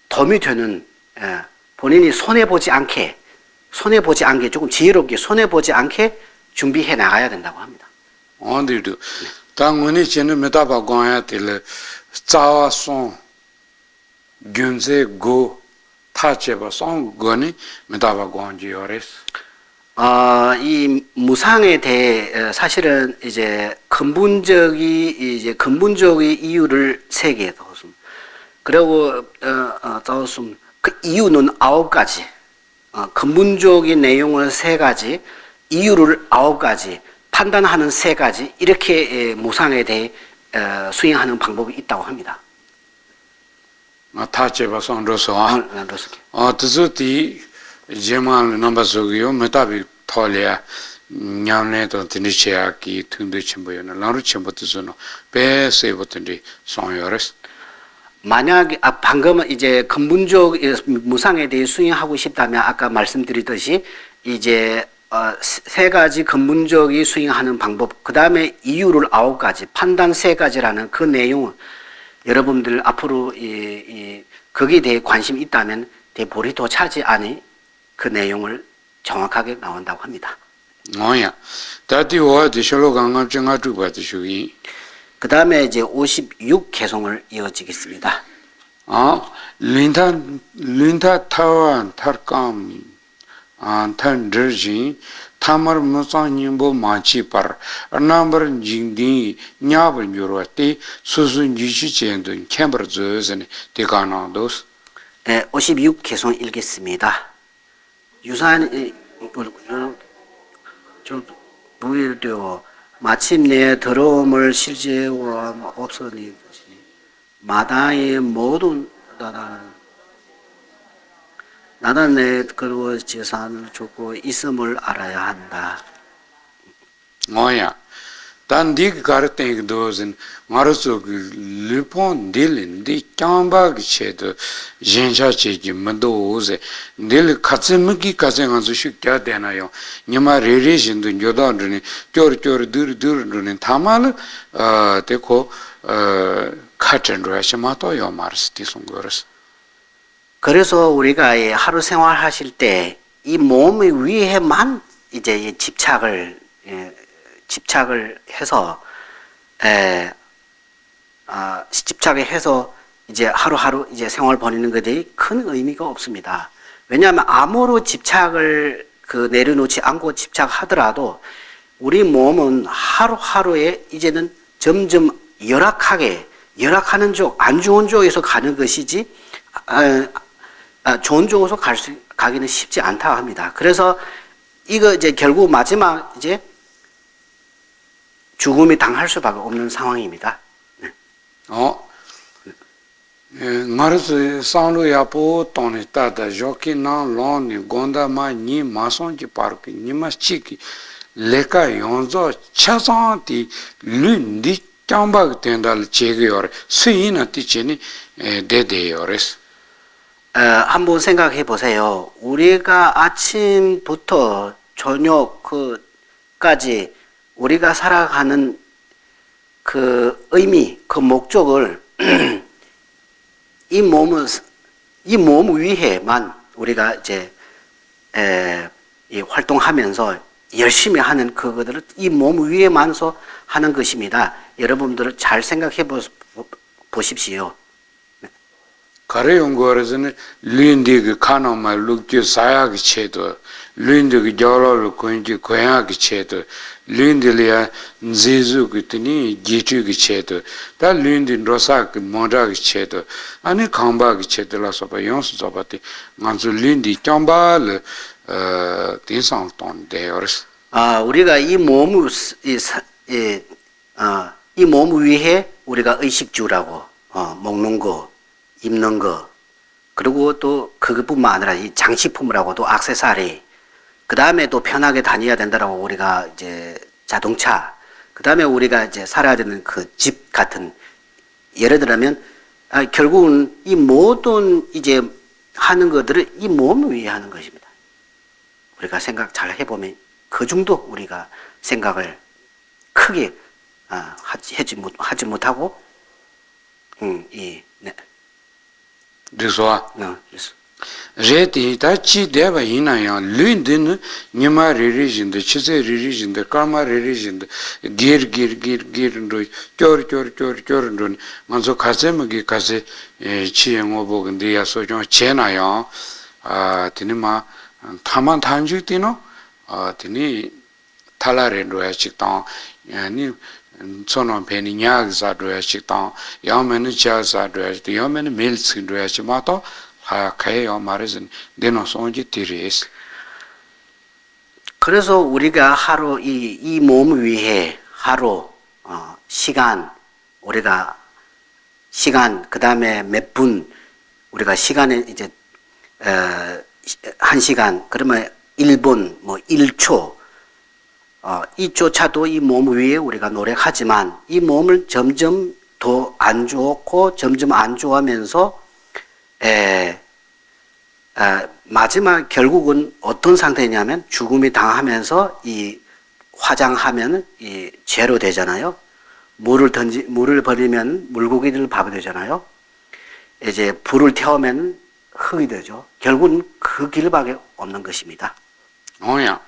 도움이 되는 본인이 손해보지 않게 조금 지혜롭게 손해보지 않게 준비해 나가야 된다고 합니다.
언디도 당원이 저는 메타바 고야 될 자와송 균제 고 타체바 송 고니 메타바 고한지요레스.
이 무상에 대해 사실은 이제 근본적인 이유를 세 개 뒀습니다. 그리고 그 이유는 9가지. 근본적인 내용을 3가지, 이유를 9가지, 판단하는 세 가지 이렇게 무상에 대해 수행하는 방법이 있다고 합니다.
다 제바선 로서
그렇게.
드즈티 제만 넘바소기요 메타비 톨이야 냠네도 드니체야기 튼드 쳔보요나 라루 쳔보트즈노 베세보튼디 송요레스
만약 방금 이제 근본적 무상에 대해 수행하고 싶다면 아까 말씀드리듯이 이제 세 가지 근본적인 수행하는 방법, 그 다음에 이유를 9가지, 판단 3가지라는 그 내용을 여러분들 앞으로 거기에 대해 관심이 있다면 보리도 차지 않은 그 내용을 정확하게 나온다고 합니다.
뭐야? 다디와 디셜로 강강 정화 두바디 슈기.
그 다음에 이제 56 개송을 이어지겠습니다.
린타 타완 타르감 탄드르지 타마르 무상님보 마치파르 남버 징디 냐벌 요로티 수순 지시젠도 캠버즈네 데가나도스
56 개송 읽겠습니다. 유산 좀 부일되어 마침내 더러움을 실제와 없으니 마다의 모든 나는 내 그리고 재산을 주고 있음을 알아야 한다.
뭐야? 단디 가르땡 도진 마르소 르폰 딜린디 캬바기 체도 젠샤체기 만도오제 딜 카츠미기 카zenganzu shukya denayo nyama rerejindu nyodanruni kyor dur tamal teko 카텐로 하시마도 요 마르스티 송거스
그래서 우리가 하루 생활하실 때 이 몸의 위에만 이제 집착을 해서 집착을 해서 이제 하루하루 이제 생활 보내는 것이 큰 의미가 없습니다. 왜냐하면 아무로 집착을 내려놓지 않고 집착하더라도 우리 몸은 하루하루에 이제는 점점 열악하는 쪽, 안 좋은 쪽에서 가는 것이지 좋은 쪽으로 가기는 쉽지 않다 합니다. 그래서 이거 이제 결국 마지막 이제 죽음이 당할 수밖에 없는 상황입니다. 네.
마르스 산루야포 토네 따다 조키나 론니 gond아마 니 마송지 파르키 니마치키 레카 용조 차상티 룬디 짬바그 텐달 제게요레 스이나 티체니 데데요레스
한번 생각해 보세요. 우리가 아침부터 저녁까지 우리가 살아가는 그 의미, 그 목적을 이 몸 위에만 우리가 이제 활동하면서 열심히 하는 그것들을 이 몸 위에만서 하는 것입니다. 여러분들 잘 생각해 보십시오.
가래 연구하는 륜디그 카노마 룩주 사야기 체도 륜디그 저로를 고인지 고양하기 체도 륜디리아 제주 그더니 기주기 체도 다 륜디 로사기 모자기 체도 아니 캄바기 체도라서 봐 용수 잡았지 만주 륜디 짬발 대상돈 대어스
우리가 이 몸 위에 우리가 의식주라고 먹는 거 입는 거, 그리고 또 그것뿐만 아니라 이 장식품이라고 또 액세서리, 그 다음에 또 편하게 다녀야 된다라고 우리가 이제 자동차, 그 다음에 우리가 이제 살아야 되는 그 집 같은, 예를 들면, 결국은 이 모든 이제 하는 것들을 이 몸 위에 하는 것입니다. 우리가 생각 잘 해보면 그 정도 우리가 생각을 크게 하지 못하고, 네.
그래서 레티 다치 대바 이나야 륜드는 니마 리리진데 치제 리리진데 카마 리리진데 기르로 껴 만서 가세무기 가세 치행어 보근데 야소죠 제나요 드니마 타만 탄주티노 드니 탈라렌로야 식당 아니 손은 베니냐 자도야 식당 야면은 자자도야 야면은 밀스도야 마토 가요 말은 데노 손지 티리스
그래서 우리가 하루 이 몸 위해 하루 시간 우리가 시간 그다음에 몇 분 우리가 시간에 이제 1시간 그러면 1분 뭐 1초 이조차도 이 몸 위에 우리가 노력하지만 이 몸을 점점 더 안 좋고 점점 안 좋아하면서 마지막 결국은 어떤 상태냐면 죽음이 당하면서 이 화장하면 이 죄로 되잖아요. 물을 버리면 물고기들 밥이 되잖아요. 이제 불을 태우면 흙이 되죠. 결국은 그 길밖에 없는 것입니다.
오야.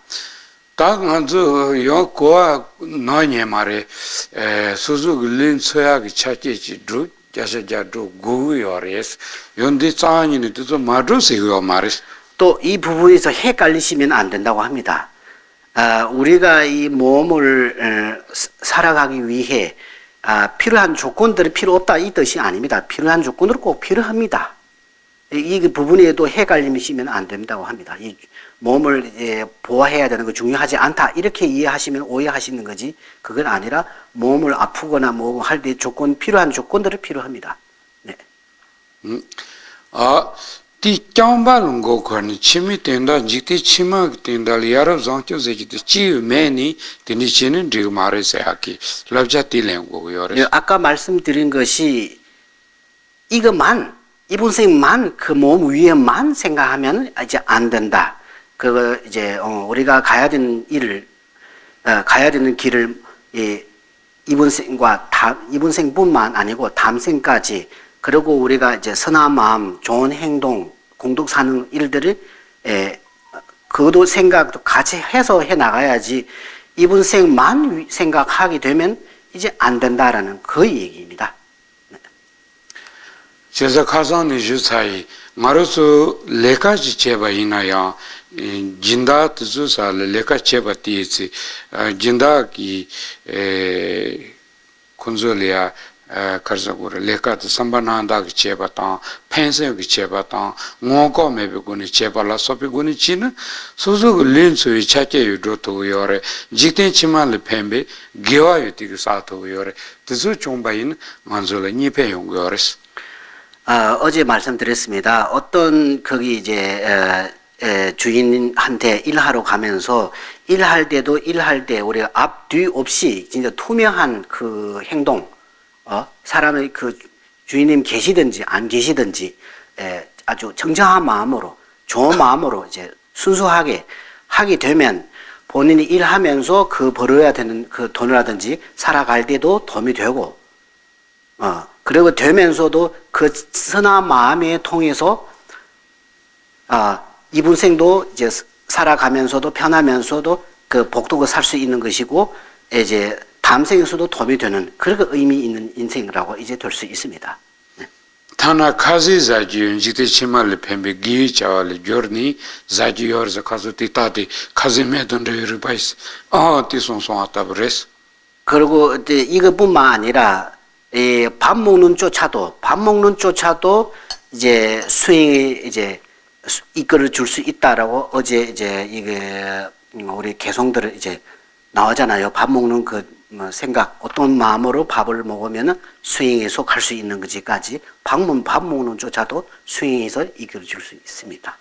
딱 아주 요거와 너냐 말에 수수글린 서야기 찾기지 두 자세자도 고요레스 연디 짜니는 또 마드세요 말이스.
또 이 부분에서 헷갈리시면 안 된다고 합니다. 우리가 이 몸을 살아가기 위해 필요한 조건들이 필요 없다 이 뜻이 아닙니다. 필요한 조건들은 꼭 필요합니다. 이 부분에도 헷갈리시면 안 된다고 합니다. 이 몸을 보호해야 되는 거 중요하지 않다 이렇게 이해하시면 오해하시는 거지 그건 아니라 몸을 아프거나 뭐 할 때 필요한 조건들이 필요합니다. 네.
띠짱바는 거 거니 침이 된다 지티 치마 된다 여러 장초세지 지메니 되니치는 지금 말해서야기 럽자띠는 거고요.
아까 말씀드린 것이 이분생만 그 몸 위에만 생각하면 이제 안 된다. 그거 이제 우리가 가야 되는 길을 이분생뿐만 아니고 다음생까지 그리고 우리가 이제 선한 마음, 좋은 행동, 공덕 사는 일들을 그것도 생각도 같이 해서 해 나가야지 이분생만 생각하게 되면 이제 안 된다라는 그 얘기입니다.
제가 가상의 주사이 마로서 레카지 제바이나야 진다 뜻사 레카 제바티지 진다기 콘솔리아 카르자고르 레카트 삼바나한다 제바타 펜세기 제바타 ngoko 메베고니 제발라 소피고니 치는 소소그 렌스의 차케 유도토 요레 직텐 치말레 펜베 게와유티그 사토 요레 뜻을 좀바인 만졸레 니페 용고레스
어제 말씀드렸습니다. 어떤 거기 이제 주인한테 일하러 가면서 일할 때 우리가 앞, 뒤 없이 진짜 투명한 그 행동, 사람의 그 주인님 계시든지 안 계시든지 아주 정정한 마음으로, 좋은 마음으로 이제 순수하게 하게 되면 본인이 일하면서 그 벌어야 되는 그 돈이라든지 살아갈 때도 도움이 되고, 그리고 되면서도 그 선한 마음에 통해서 이분생도 이제 살아가면서도 편하면서도 그 복덕을 살 수 있는 것이고 이제 다음 생에서도 도움이 되는 그런 의미 있는 인생이라고 이제 될 수 있습니다.
타나 카지 자지 지테 치말레 펜베 기차알 조르니 자지 요르자 카즈티 타티 카즈메던데 유르바이스 티송송 아타브레스
그리고 이제 이것뿐만 아니라 밥 먹는 쫓아도 이제 수행에 이제 이끌어 줄 수 있다라고 어제 이제 이게 우리 개성들을 이제 나오잖아요. 밥 먹는 그 생각 어떤 마음으로 밥을 먹으면 수행에 속할 수 있는 것까지 밥 먹는 쫓아도 수행에서 이끌어 줄 수 있습니다.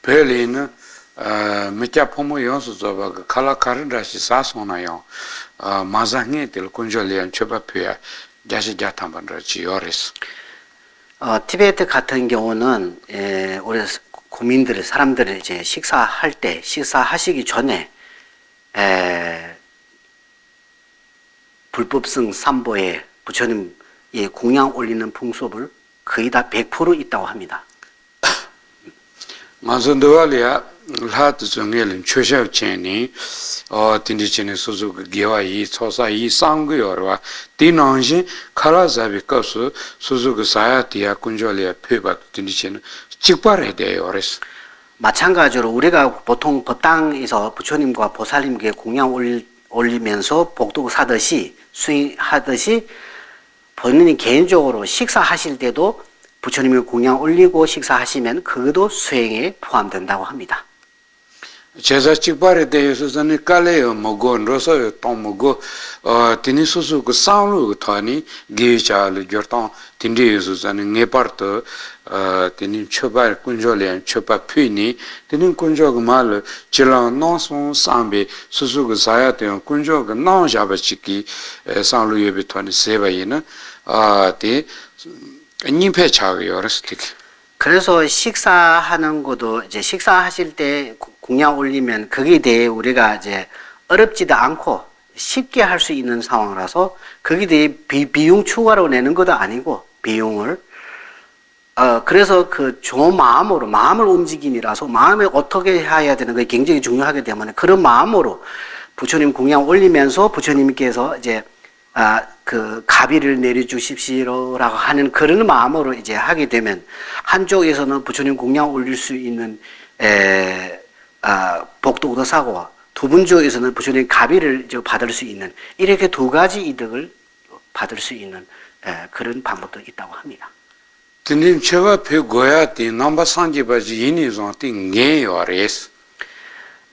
벨리는 메차 포모 연수저바 칼라카르다시 사소나요. 마장에 될 군절리안 쳐바피야 자시자탐반라지 요레스.
티베트 같은 경우는 우리 사람들이 이제 식사하시기 전에 불법성 삼보에 부처님 공양 올리는 풍습을 거의 다 100% 있다고 합니다.
마선도알이야 라트 정엘은 최셔체니 딘디치네 소소그 게와이 소사이 상고요와 디난시 카라자비 거스 소소그 사야티야 군절리아 페바 딘디치네 직발해야 돼요레스.
마찬가지로 우리가 보통 법당에서 부처님과 보살님께 공양 올리면서 복덕 사듯이 수행하듯이 본인이 개인적으로 식사하실 때도 부처님을 공양 올리고 식사하시면 그것도 수행에 포함된다고 합니다.
제자 직발에 대해서 저는 깔래요 먹고 로서 또 먹고 티니 소소 그 싸우고 타니 게자를 겨탄 틴디에서 저는 네파르트 티니 초발 군조련 초파 피니 티니 군조가 말 지라 노송 상베 소소 그 사야데 군조가 나오자버치기 상루예비 타니 세바이는 티 님패 차요르스틱
그래서 식사하는 것도 이제 식사하실 때 공약 올리면 거기에 대해 우리가 이제 어렵지도 않고 쉽게 할 수 있는 상황이라서 거기에 대해 비용 추가로 내는 것도 아니고 비용을 그래서 그 좋은 마음을 움직임이라서 마음에 어떻게 해야 되는 게 굉장히 중요하기 때문에 그런 마음으로 부처님 공약 올리면서 부처님께서 이제 그 가비를 내려주십시오라고 하는 그런 마음으로 이제 하게 되면 한쪽에서는 부처님 공양 올릴 수 있는 복도 얻어사고 두 분 쪽에서는 부처님 가비를 받을 수 있는 이렇게 두 가지 이득을 받을 수 있는 그런 방법도 있다고 합니다.
드님 제가 배고야 때 넘버 상기바지 이니존 띵게요레스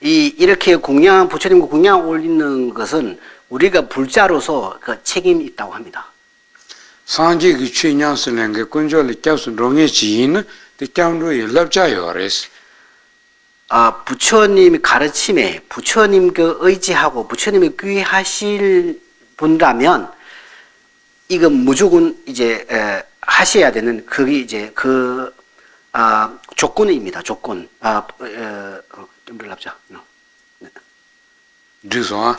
이렇게 부처님 공양 올리는 것은 우리가 불자로서 그 책임이 있다고 합니다.
상기기 취냥스는 게 군조를 껴서 롱의 지인 대장로의 랍자요레스
부처님의 가르침에 부처님 그 의지하고 부처님이 귀하실 분이라면 이건 무조건 이제 하셔야 되는 그게 이제 그 조건입니다. 조건. 좀 랍자.
주소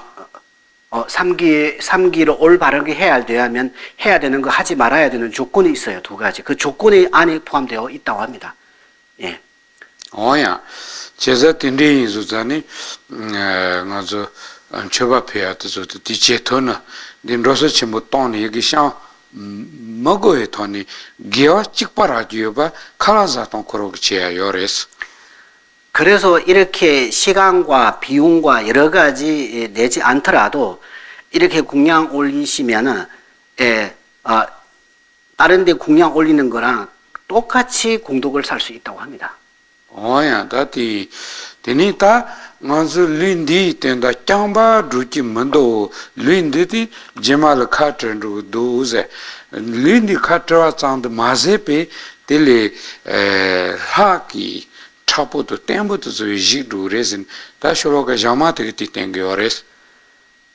삼기를 올바르게 해야 되는 거 하지 말아야 되는 조건이 있어요. 두 가지. 그 조건이 안에 포함되어 있다고 합니다. 예.
오야. 제자 틴디 주자니 맞아. 처바페야 또 디체토나 딘로서 침못 돈이 여기 샤 먹어야 돈이 기어 찍바라지요바 칼라자톤 코로치야 요레스
그래서 이렇게 시간과 비용과 여러 가지 내지 않더라도 이렇게 공양 올리시면은 다른 데 공양 올리는 거랑 똑같이 공덕을 살 수 있다고 합니다.
오야 다티 데니다 먼저 린디 텐다 짱바 루치 먼도 린디티 제말 카트르 도제 린디 카트라 찬드 마제페 텔레 하키 차포도 템보도 지루 레진 다쇼로가 자마트기 땡겨레스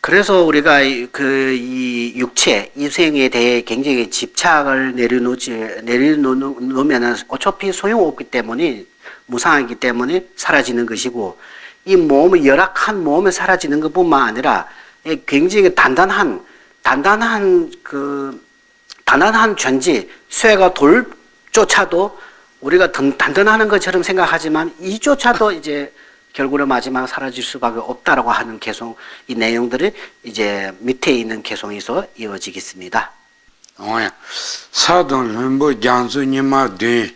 그래서 우리가 이 육체, 이생에 대해 굉장히 집착을 내려놓으면 어차피 소용없기 때문에 무상하기 때문에 사라지는 것이고 이 몸의 열악한 몸에 사라지는 것뿐만 아니라 굉장히 단단한 존재, 쇠가 돌조차도 우리가 단단하는 것처럼 생각하지만 이조차도 이제 결국은 마지막 사라질 수밖에 없다라고 하는 개송 이 내용들이 이제 밑에 있는 개송에서 이어지겠습니다.
사돈 름보 장수님마 되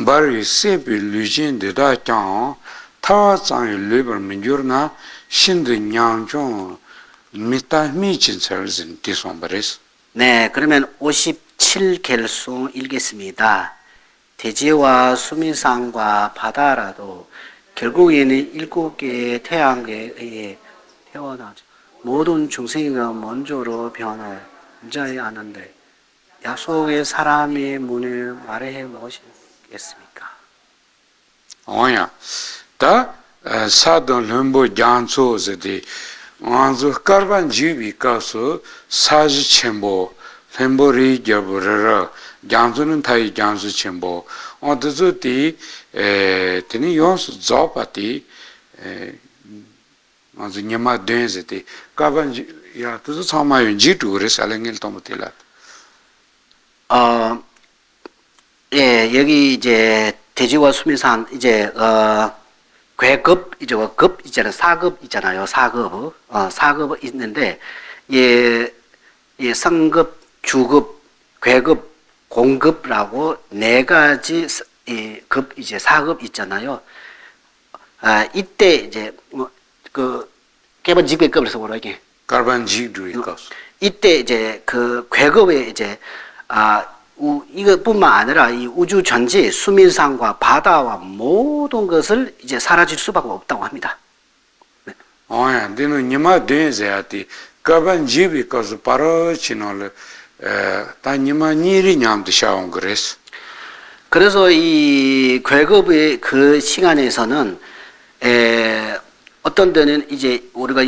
바리 세비 루진 데다짱 타와짱이 르버 민주르나 신드 냥종 미타 미친설진 디솜바레스
네, 그러면 57결송 읽겠습니다. 대지와 수미상과 바다라도 결국에는 7개의 태양계에 의해 태어나죠. 모든 중생이가 먼저로 변하지 않는데 약속의 사람의 문을 말해 무엇이겠습니까?
오야 다 사돈 름보 장소즈디 완주 카르반 지비 가서 사지 첨보 렘보리 겨버러 장소는 타이 장소 첨보 어드즈티 테니 요스 조파티 완주 냐마 덴즈티 카반 야 tudo 참아요 지두레스 알랭일 토모텔라
예, 여기 이제 대지와 수미산 이제 괴급 이제 급 있잖아요. 4급 있잖아요. 4급 있는데 예, 상급, 주급, 괴급, 공급라고 네 가지 급 이제 4급 있잖아요. 이때 이제 그 깨반지괴급에서 뭐라 이게
카르반 지두이카스
이때 이제 그 괴급에 이제 이것뿐만 아니라 이 우주 전체 수밀상과 바다와 모든 것을 이제 사라질 수밖에 없다고 합니다.
야, 너는 니마 된자야티 가반 집이 가서 바로 지나를 다 니마 니리 냠도 샤온 그랬어.
그래서 이 괴급의 그 시간에서는 어떤 데는 이제 우리가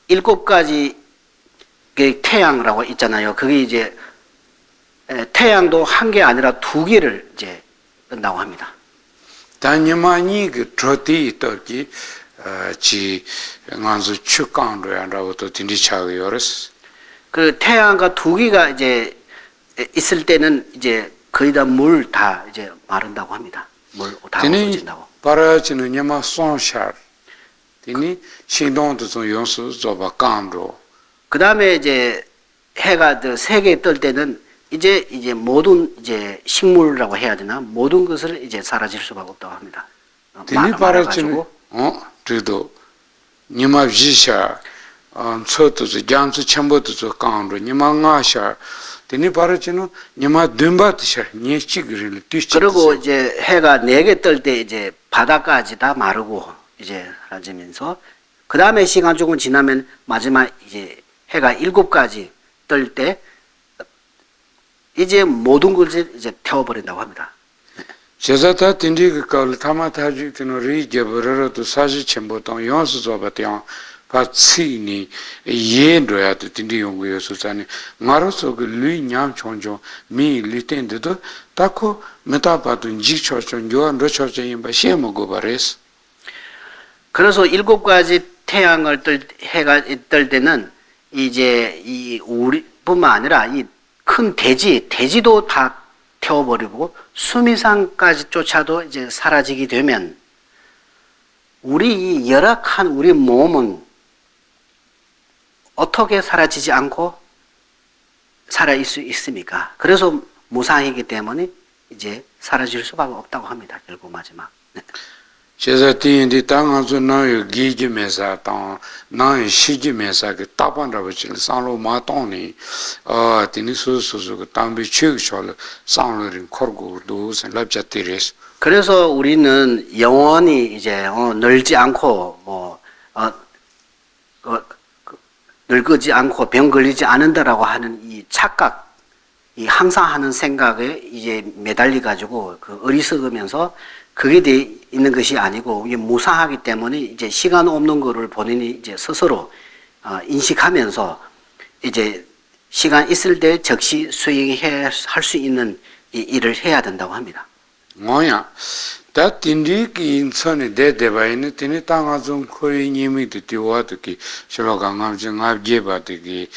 7가지 태양이라고 있잖아요. 그게 이제 태양도 한 개 아니라 2개를 이제 뜬다고 합니다.
다 니마 니그 트로티 있더기 지 간수 축강로야라고 또 딘디차고 요랬어.
그 태양과 2개가 이제 있을 때는 이제 거의 다 물 다 이제 마른다고 합니다. 물 다 없어진다고.
바라지는 니마 손샤. 디니 신동도 좀 용수 줘봐 강로.
그 다음에 이제 해가 3개 뜰 때는 이제 모든 이제 식물이라고 해야 되나 모든 것을 이제 사라질 수밖에 없다고 합니다.
디니 바라지는 그래도 니마 지샤 저도 장수 첨부도 강로 니마 가샤. 디니 바라지는 니마 듬바트샤 니치그를 뛰치.
그리고 이제 해가 4개 뜰 때 이제 바다까지 다 마르고 이제 사라지면서 그 다음에 시간 조금 지나면 마지막 이제 해가 7가지 뜰 때 이제 모든 것을 이제 태워버린다고 합니다.
제자타 딘디가 걸 타마타지 드노리 게버러도 사지 첨부동 용수 줘봐대요. 파치니 예로야도 딘디 용구여서잖니 마로서 그 루이냠 총종 미 리텐데도 타코 메타바도 지초촌 요한 로초제임바 시에모고 바레스.
그래서 7가지 태양을 해가 뜰 때는 이제 이 우리뿐만 아니라 이 큰 대지도 다 태워버리고 수미상까지 쫓아도 이제 사라지게 되면 우리 이 열악한 우리 몸은 어떻게 사라지지 않고 살아있을 수 있습니까? 그래서 무상이기 때문에 이제 사라질 수밖에 없다고 합니다. 결국 마지막. 네.
제자티인디 땅아주 나요 기기메사 땅 나요 시기메사 그 따반라고 질 상로 마똥니 디니수수수 그 땅비 취급설 상로린 코르고도 선랍자티레스.
그래서 우리는 영원히 이제 늙지 않고 늙지 않고 병 걸리지 않는다라고 하는 이 착각, 이 항상 하는 생각에 이제 매달려 가지고 그 어리석으면서 그게 돼 있는 것이 아니고 이게 무상하기 때문에 이제 시간 없는 거를 본인이 이제 스스로 인식하면서 이제 시간 있을 때 즉시 수행해 할 수 있는 이 일을 해야 된다고 합니다.
뭐야? 다 딘디기 인선이 대대바이는 딘이 땅아 좀 거의 님이도 뛰어와도기 실로강암증 압제바도기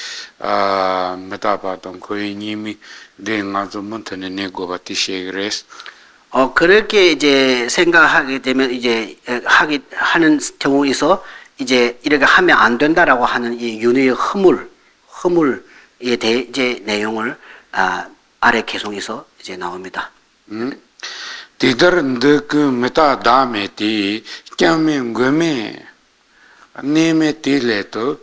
메타바동 거의 님이 내가 좀 못하는 내고가 티시그레스.
그렇게 이제 생각하게 되면 이제 하는 경우에서 이제 이렇게 하면 안 된다라고 하는 이 윤회의 허물에 대해 이제 내용을 아래 개송에서 이제 나옵니다.
디더른데 그 메타 다메티 꺄메 괴메 네메티레도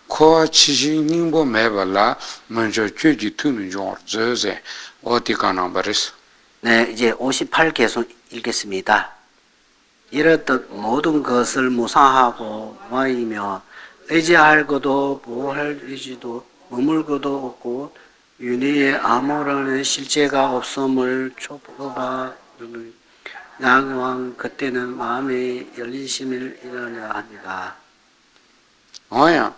코아 치징닝보 메발라 먼저 쥐지 투는 좀 저세 어디 가나 버렸어.
네, 이제 58개송 읽겠습니다. 이렇듯 모든 것을 무상하고 와이며 의지할 것도 보할 의지도 머물고도 없고 윤회의 아무런 실제가 없음을 촉구바 양왕 그때는 마음의 열리심을 일어나야 합니다.
어야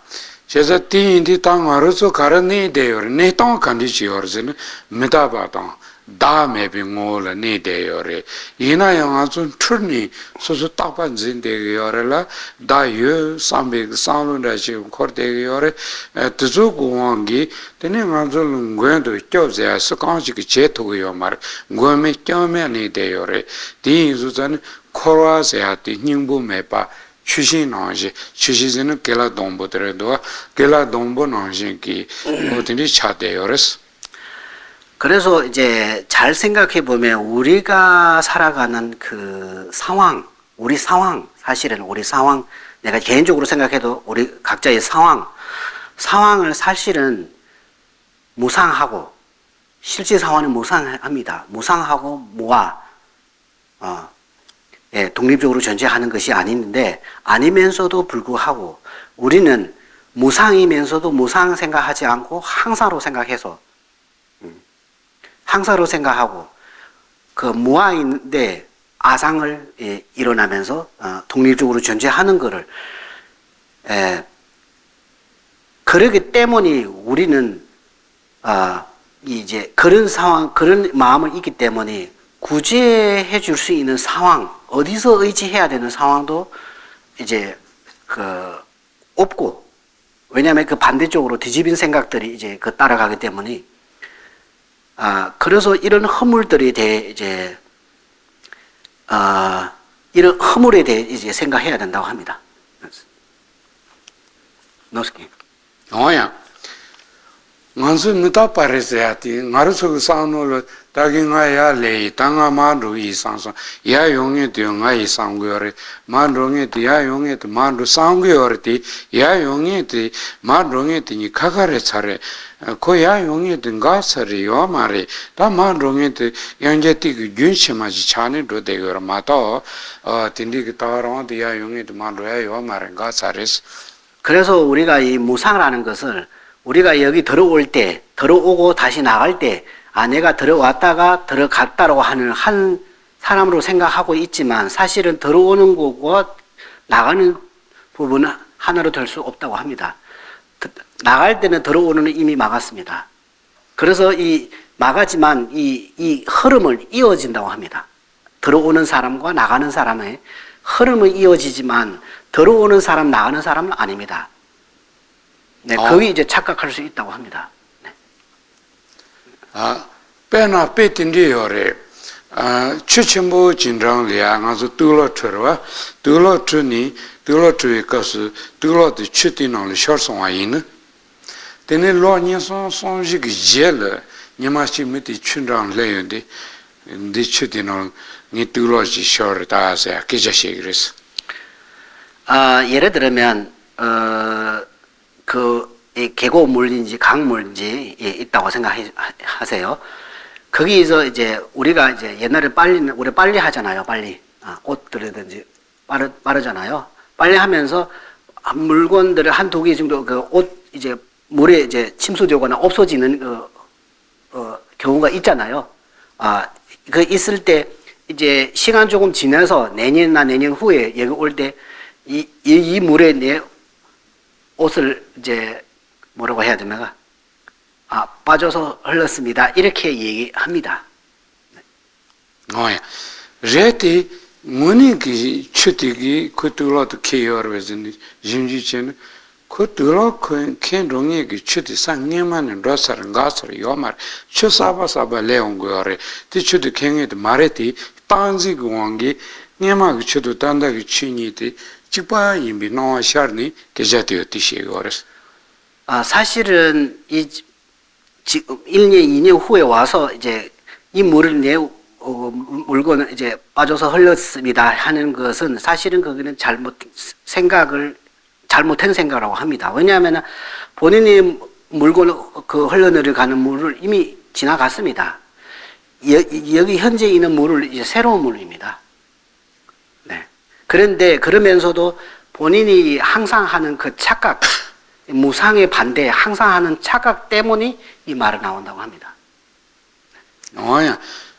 제자 띠인디 땅 알아서 가르니 되어 내 땅 간디지어서는 메다바다 다메비 몰라 네 되어래 이나양 아주 트니 소소 딱반진되어라 다유 삼백 사운다지 코르되어래 뜨조고왕기 되네 가절은 고엔도 껴져야 스강지기 제토요 말 고메 껴메니 되어래 디인수전 코라세아티 닝부메바 추신나지 추시즈는 겔라동보들도 겔라동보나지기 어디니 차대요레스.
그래서 이제 잘 생각해 보면 우리가 살아가는 그 상황, 우리 상황, 사실은 우리 상황, 내가 개인적으로 생각해도 우리 각자의 상황을 사실은 무상하고 실제 상황은 무상합니다. 무상하고 무아 예, 독립적으로 존재하는 것이 아니면서도 불구하고 우리는 무상이면서도 무상 생각하지 않고 항상으로 생각해서 항상으로 생각하고 그 무아인데 아상을 일어나면서 독립적으로 존재하는 것을 그러기 때문에 우리는 이제 그런 상황 그런 마음을 있기 때문에 구제해 줄 수 있는 상황 어디서 의지해야 되는 상황도 이제 없고 왜냐하면 그 반대쪽으로 뒤집인 생각들이 이제 따라가기 때문에 그래서 이런 허물들에 대해 이제 이런 허물에 대해 이제 생각해야 된다고 합니다. 노스키.
어야. 만수 미타 파레세야티 나르소 사노를 다긴가야 레이 땅아마루 이상서 야 용에 되어가 이상고요레 만롱에 되야 용에 되 만루 상고요레티 야 용에 되 만롱에 되니 카가레 차레 고야 용에 된가 서리요 말이 다 만롱에 되 연제티 그 균심하지 차네로 되요 마도 딘디 따라온 야 용에 되 만루야요 말인가 사레스
그래서 우리가 이 무상이라는 것을 우리가 여기 들어오고 다시 나갈 때, 내가 들어왔다가 들어갔다라고 하는 한 사람으로 생각하고 있지만 사실은 들어오는 것과 나가는 부분은 하나로 될 수 없다고 합니다. 나갈 때는 들어오는 이미 막았습니다. 그래서 막았지만 이 흐름을 이어진다고 합니다. 들어오는 사람과 나가는 사람의 흐름은 이어지지만 들어오는 사람, 나가는 사람은 아닙니다. 네, 거기 이제 착각할 수 있다고 합니다. 네.
빼나 빼틴디요래. 추첨부 진정리야 가서 둘러트와 둘러트니 둘러트에 가서 둘러트 추티는 셔송아 있는. 데네 로니서 손지기 젤 니마시 미티 춘랑 레인데 디 추티는 니 둘러지 셔다세 기자시그레스.
예를 들면 이 계곡물인지 강물인지 있다고 생각하세요. 거기서 이제 우리가 이제 옛날에 우리 빨리 하잖아요. 빨리 옷들이든지 빠르잖아요. 빨리 하면서 물건들을 한 두 개 정도 그 옷 이제 물에 이제 침수되거나 없어지는 경우가 있잖아요. 그 있을 때 이제 시간 조금 지나서 내년이나 내년 후에 여기 올 때 이 물에 내 옷을 이제 뭐라고 해야 됩니까? 빠져서 흘렀습니다. 이렇게 얘기합니다.
레티 문이기 추티기 그들로도 케어르베진 짐지체는 그들로 켄롱이기 추티 상님만은 로사른 가서 요말 추사바사바 레옹고레 티추디 켄에도 마레티 탄지 고왕기 냐마기 추도 단다기 추니티 직바 임비 나와 샤르니 계자티어 티시고레스
사실은 지금 1년, 2년 후에 와서 이제 이 물을 물건을 이제 빠져서 흘렀습니다 하는 것은 사실은 거기는 잘못한 생각이라고 합니다. 왜냐하면 본인이 물건을 흘러내려가는 물을 이미 지나갔습니다. 여기 현재 있는 물을 이제 새로운 물입니다. 네. 그런데 그러면서도 본인이 항상 하는 그 착각, 무상의 반대에 항상 하는 착각 때문에 이 말이 나온다고 합니다.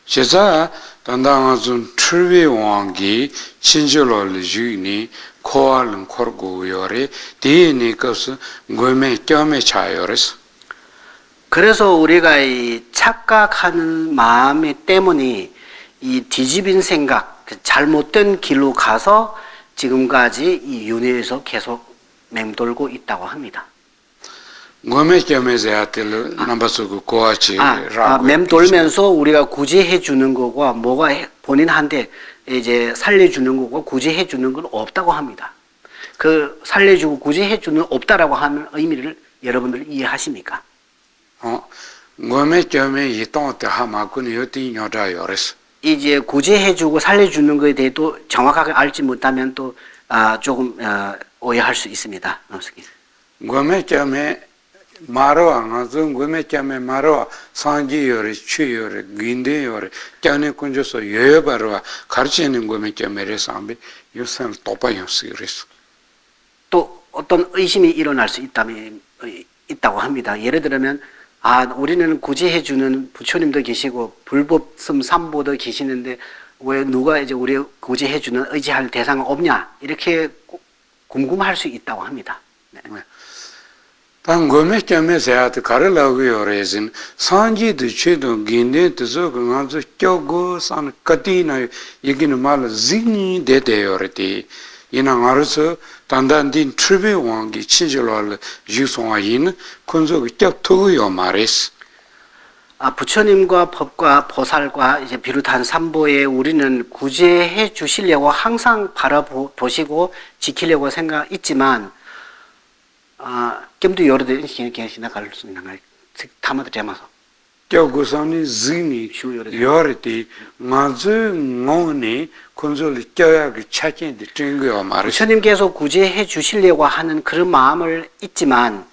제가 단당한 출외 왕기 친절을 주니 코알은 코르고요래 디니 것은 고메 겸에 차요레스.
그래서 우리가 이 착각하는 마음 때문에 이 뒤집인 생각, 잘못된 길로 가서 지금까지 이 윤회에서 계속 맴돌고 있다고 합니다. 맴돌면서 우리가 구제해 주는 거고 뭐가 본인한테 이제 살려주는 거고 구제해 주는 건 없다고 합니다. 그 살려주고 구제해 주는 없다라고 하는 의미를 여러분들 이해하십니까? 이제 구제해 주고 살려주는 것에 대해 또 정확하게 알지 못하면 또 조금 오해할 수 있습니다.
마로와 가서 고메캬메 마로와 상지요리 추요리 긴데요리 꺄네 군조서 여여바로와 가르치는 고메캬메레 상비 요선 도파요스그레스
또 어떤 의심이 일어날 수 있다고 합니다. 예를 들면 우리는 구제해주는 부처님도 계시고 불법섬 삼보도 계시는데 왜 누가 이제 우리 구제해주는 의지할 대상은 없냐 이렇게 궁금할 수 있다고 합니다. 네.
당 고메캬메세아트 가르라고요레진 상지도 최도 긴데도 그가서 껴고 산 까티나 얘기는 말 징이 데데요레티 이나가르서 단단딘 트리베 왕기 친절할 유송아인 콘조기 껴토요 마레스
부처님과 법과 보살과 이제 비롯한 삼보에 우리는 구제해 주시려고 항상 바라보시고 지키려고 있지만 겸도 여러 대 계시나 갈 수 있는 걸 담아도 되면서
껴고선이 징이 요레티 맞으 ngone 콘조리 껴야기 차진데 뜬거요 마레스
부처님께서 구제해 주시려고 하는 그런 마음을 있지만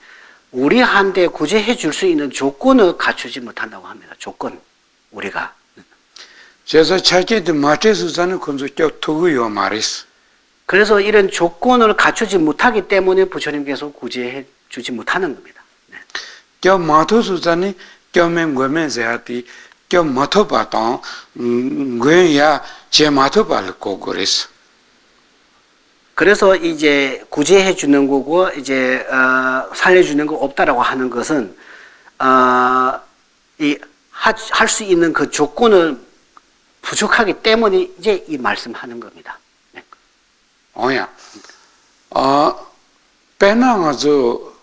우리한테 구제해 줄 수 있는 조건을 갖추지 못한다고 합니다. 조건 우리가.
제가 차진데 마테스자는 콘조 껴토고요 마레스
그래서 이런 조건을 갖추지 못하기 때문에 부처님께서 구제해 주지 못하는 겁니다. 네.
껴 마토수자니 껴면 고면세하티 껴 마토바당 고야 제 마토발고 그랬어.
그래서 이제 구제해 주는 거고 이제 살려 주는 거 없다라고 하는 것은 이 할 수 있는 그 조건을 부족하기 때문에 이제 이 말씀하는 겁니다. 네.
오야. 빼나가서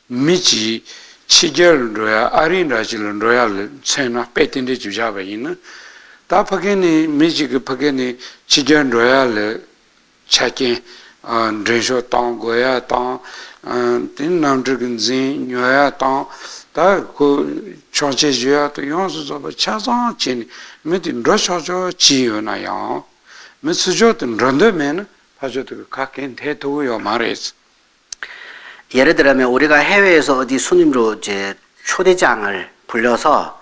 미지 치결로야 아린라질로야 세나 빼든지 주자가 있는 다 파게니 미지 그 파게니 치결로야 차게 드레쇼 땅고야 땅 딘남드근지 녀야 땅다그 초체주야 또 용수서 차상진 메딘 러셔저 지요나야 메스조든 런더면 파저도 각긴 대도요 말했어.
예를 들면 우리가 해외에서 어디 손님으로 이제 초대장을 불려서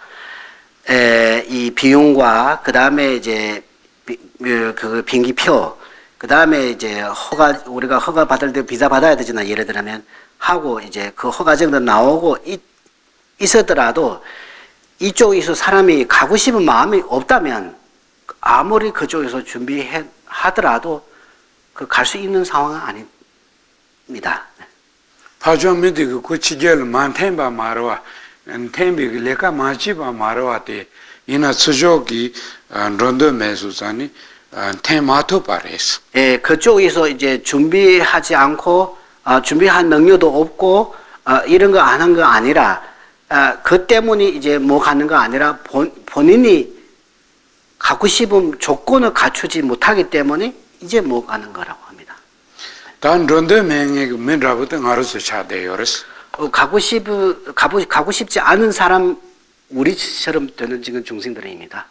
이 비용과 그 다음에 이제 그 비행기표 그 다음에 이제 우리가 허가 받을 때 비자 받아야 되잖아. 예를 들면 하고 이제 그 허가증도 나오고 있었더라도 이쪽에서 사람이 가고 싶은 마음이 없다면 아무리 그쪽에서 준비하더라도 그 갈 수 있는 상황은 아닙니다.
파주민들이 그 고치결 만템바 말와 템비 레카 마치바 말와때 이나 수족이 런더 매수자니 테마토 바레스.
예, 그쪽에서 이제 준비하지 않고 준비한 능력도 없고 이런 거 안 한 거 아니라 그 때문에 이제 뭐 가는 거 아니라 본인이 갖고 싶은 조건을 갖추지 못하기 때문에 이제 못 가는 거라고 합니다.
단 런더 맹에 맨라부터 알아서 차대요레스.
가고 싶지 않은 사람 우리처럼 되는 지금 중생들입니다.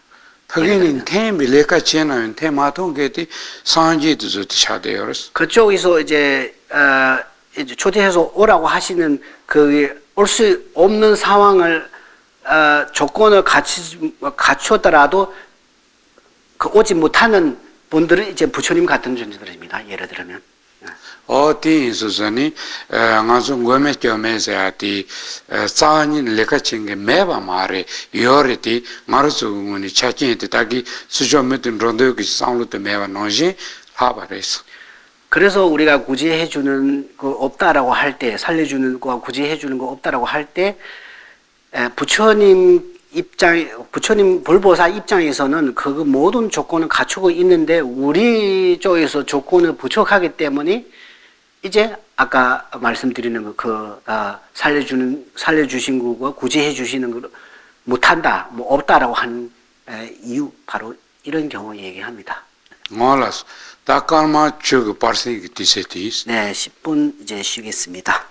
하긴 템비 레카 지나면 테마통게티 상지도 차대요레스.
그쪽에서 이제 초대해서 오라고 하시는 그 올 수 없는 상황을 조건을 갖추었더라도 그 오지 못하는 분들은 이제 부처님 같은 존재들입니다. 예를 들면.
어디 있어서니 가서 고메 겸해서야티 싸니 레카칭게 매바 말에 요르티 마르수군이 차kin테 딱이 수조메든 런도기 상로도 매바 노지 하바레스.
그래서 우리가 구제해 주는 거 없다라고 할 때 살려주는 거 구제해 주는 거 없다라고 할 때 부처님 불보사 입장에서는 그 모든 조건을 갖추고 있는데 우리 쪽에서 조건을 부족하기 때문에 이제 아까 말씀드리는 살려주신 거고 구제해 주시는 걸 못한다, 뭐 없다라고 한 이유 바로 이런 경우 얘기합니다.
몰랐어. 다kal마 쭉 파르시기 티세티스.
네, 10분 이제 쉬겠습니다.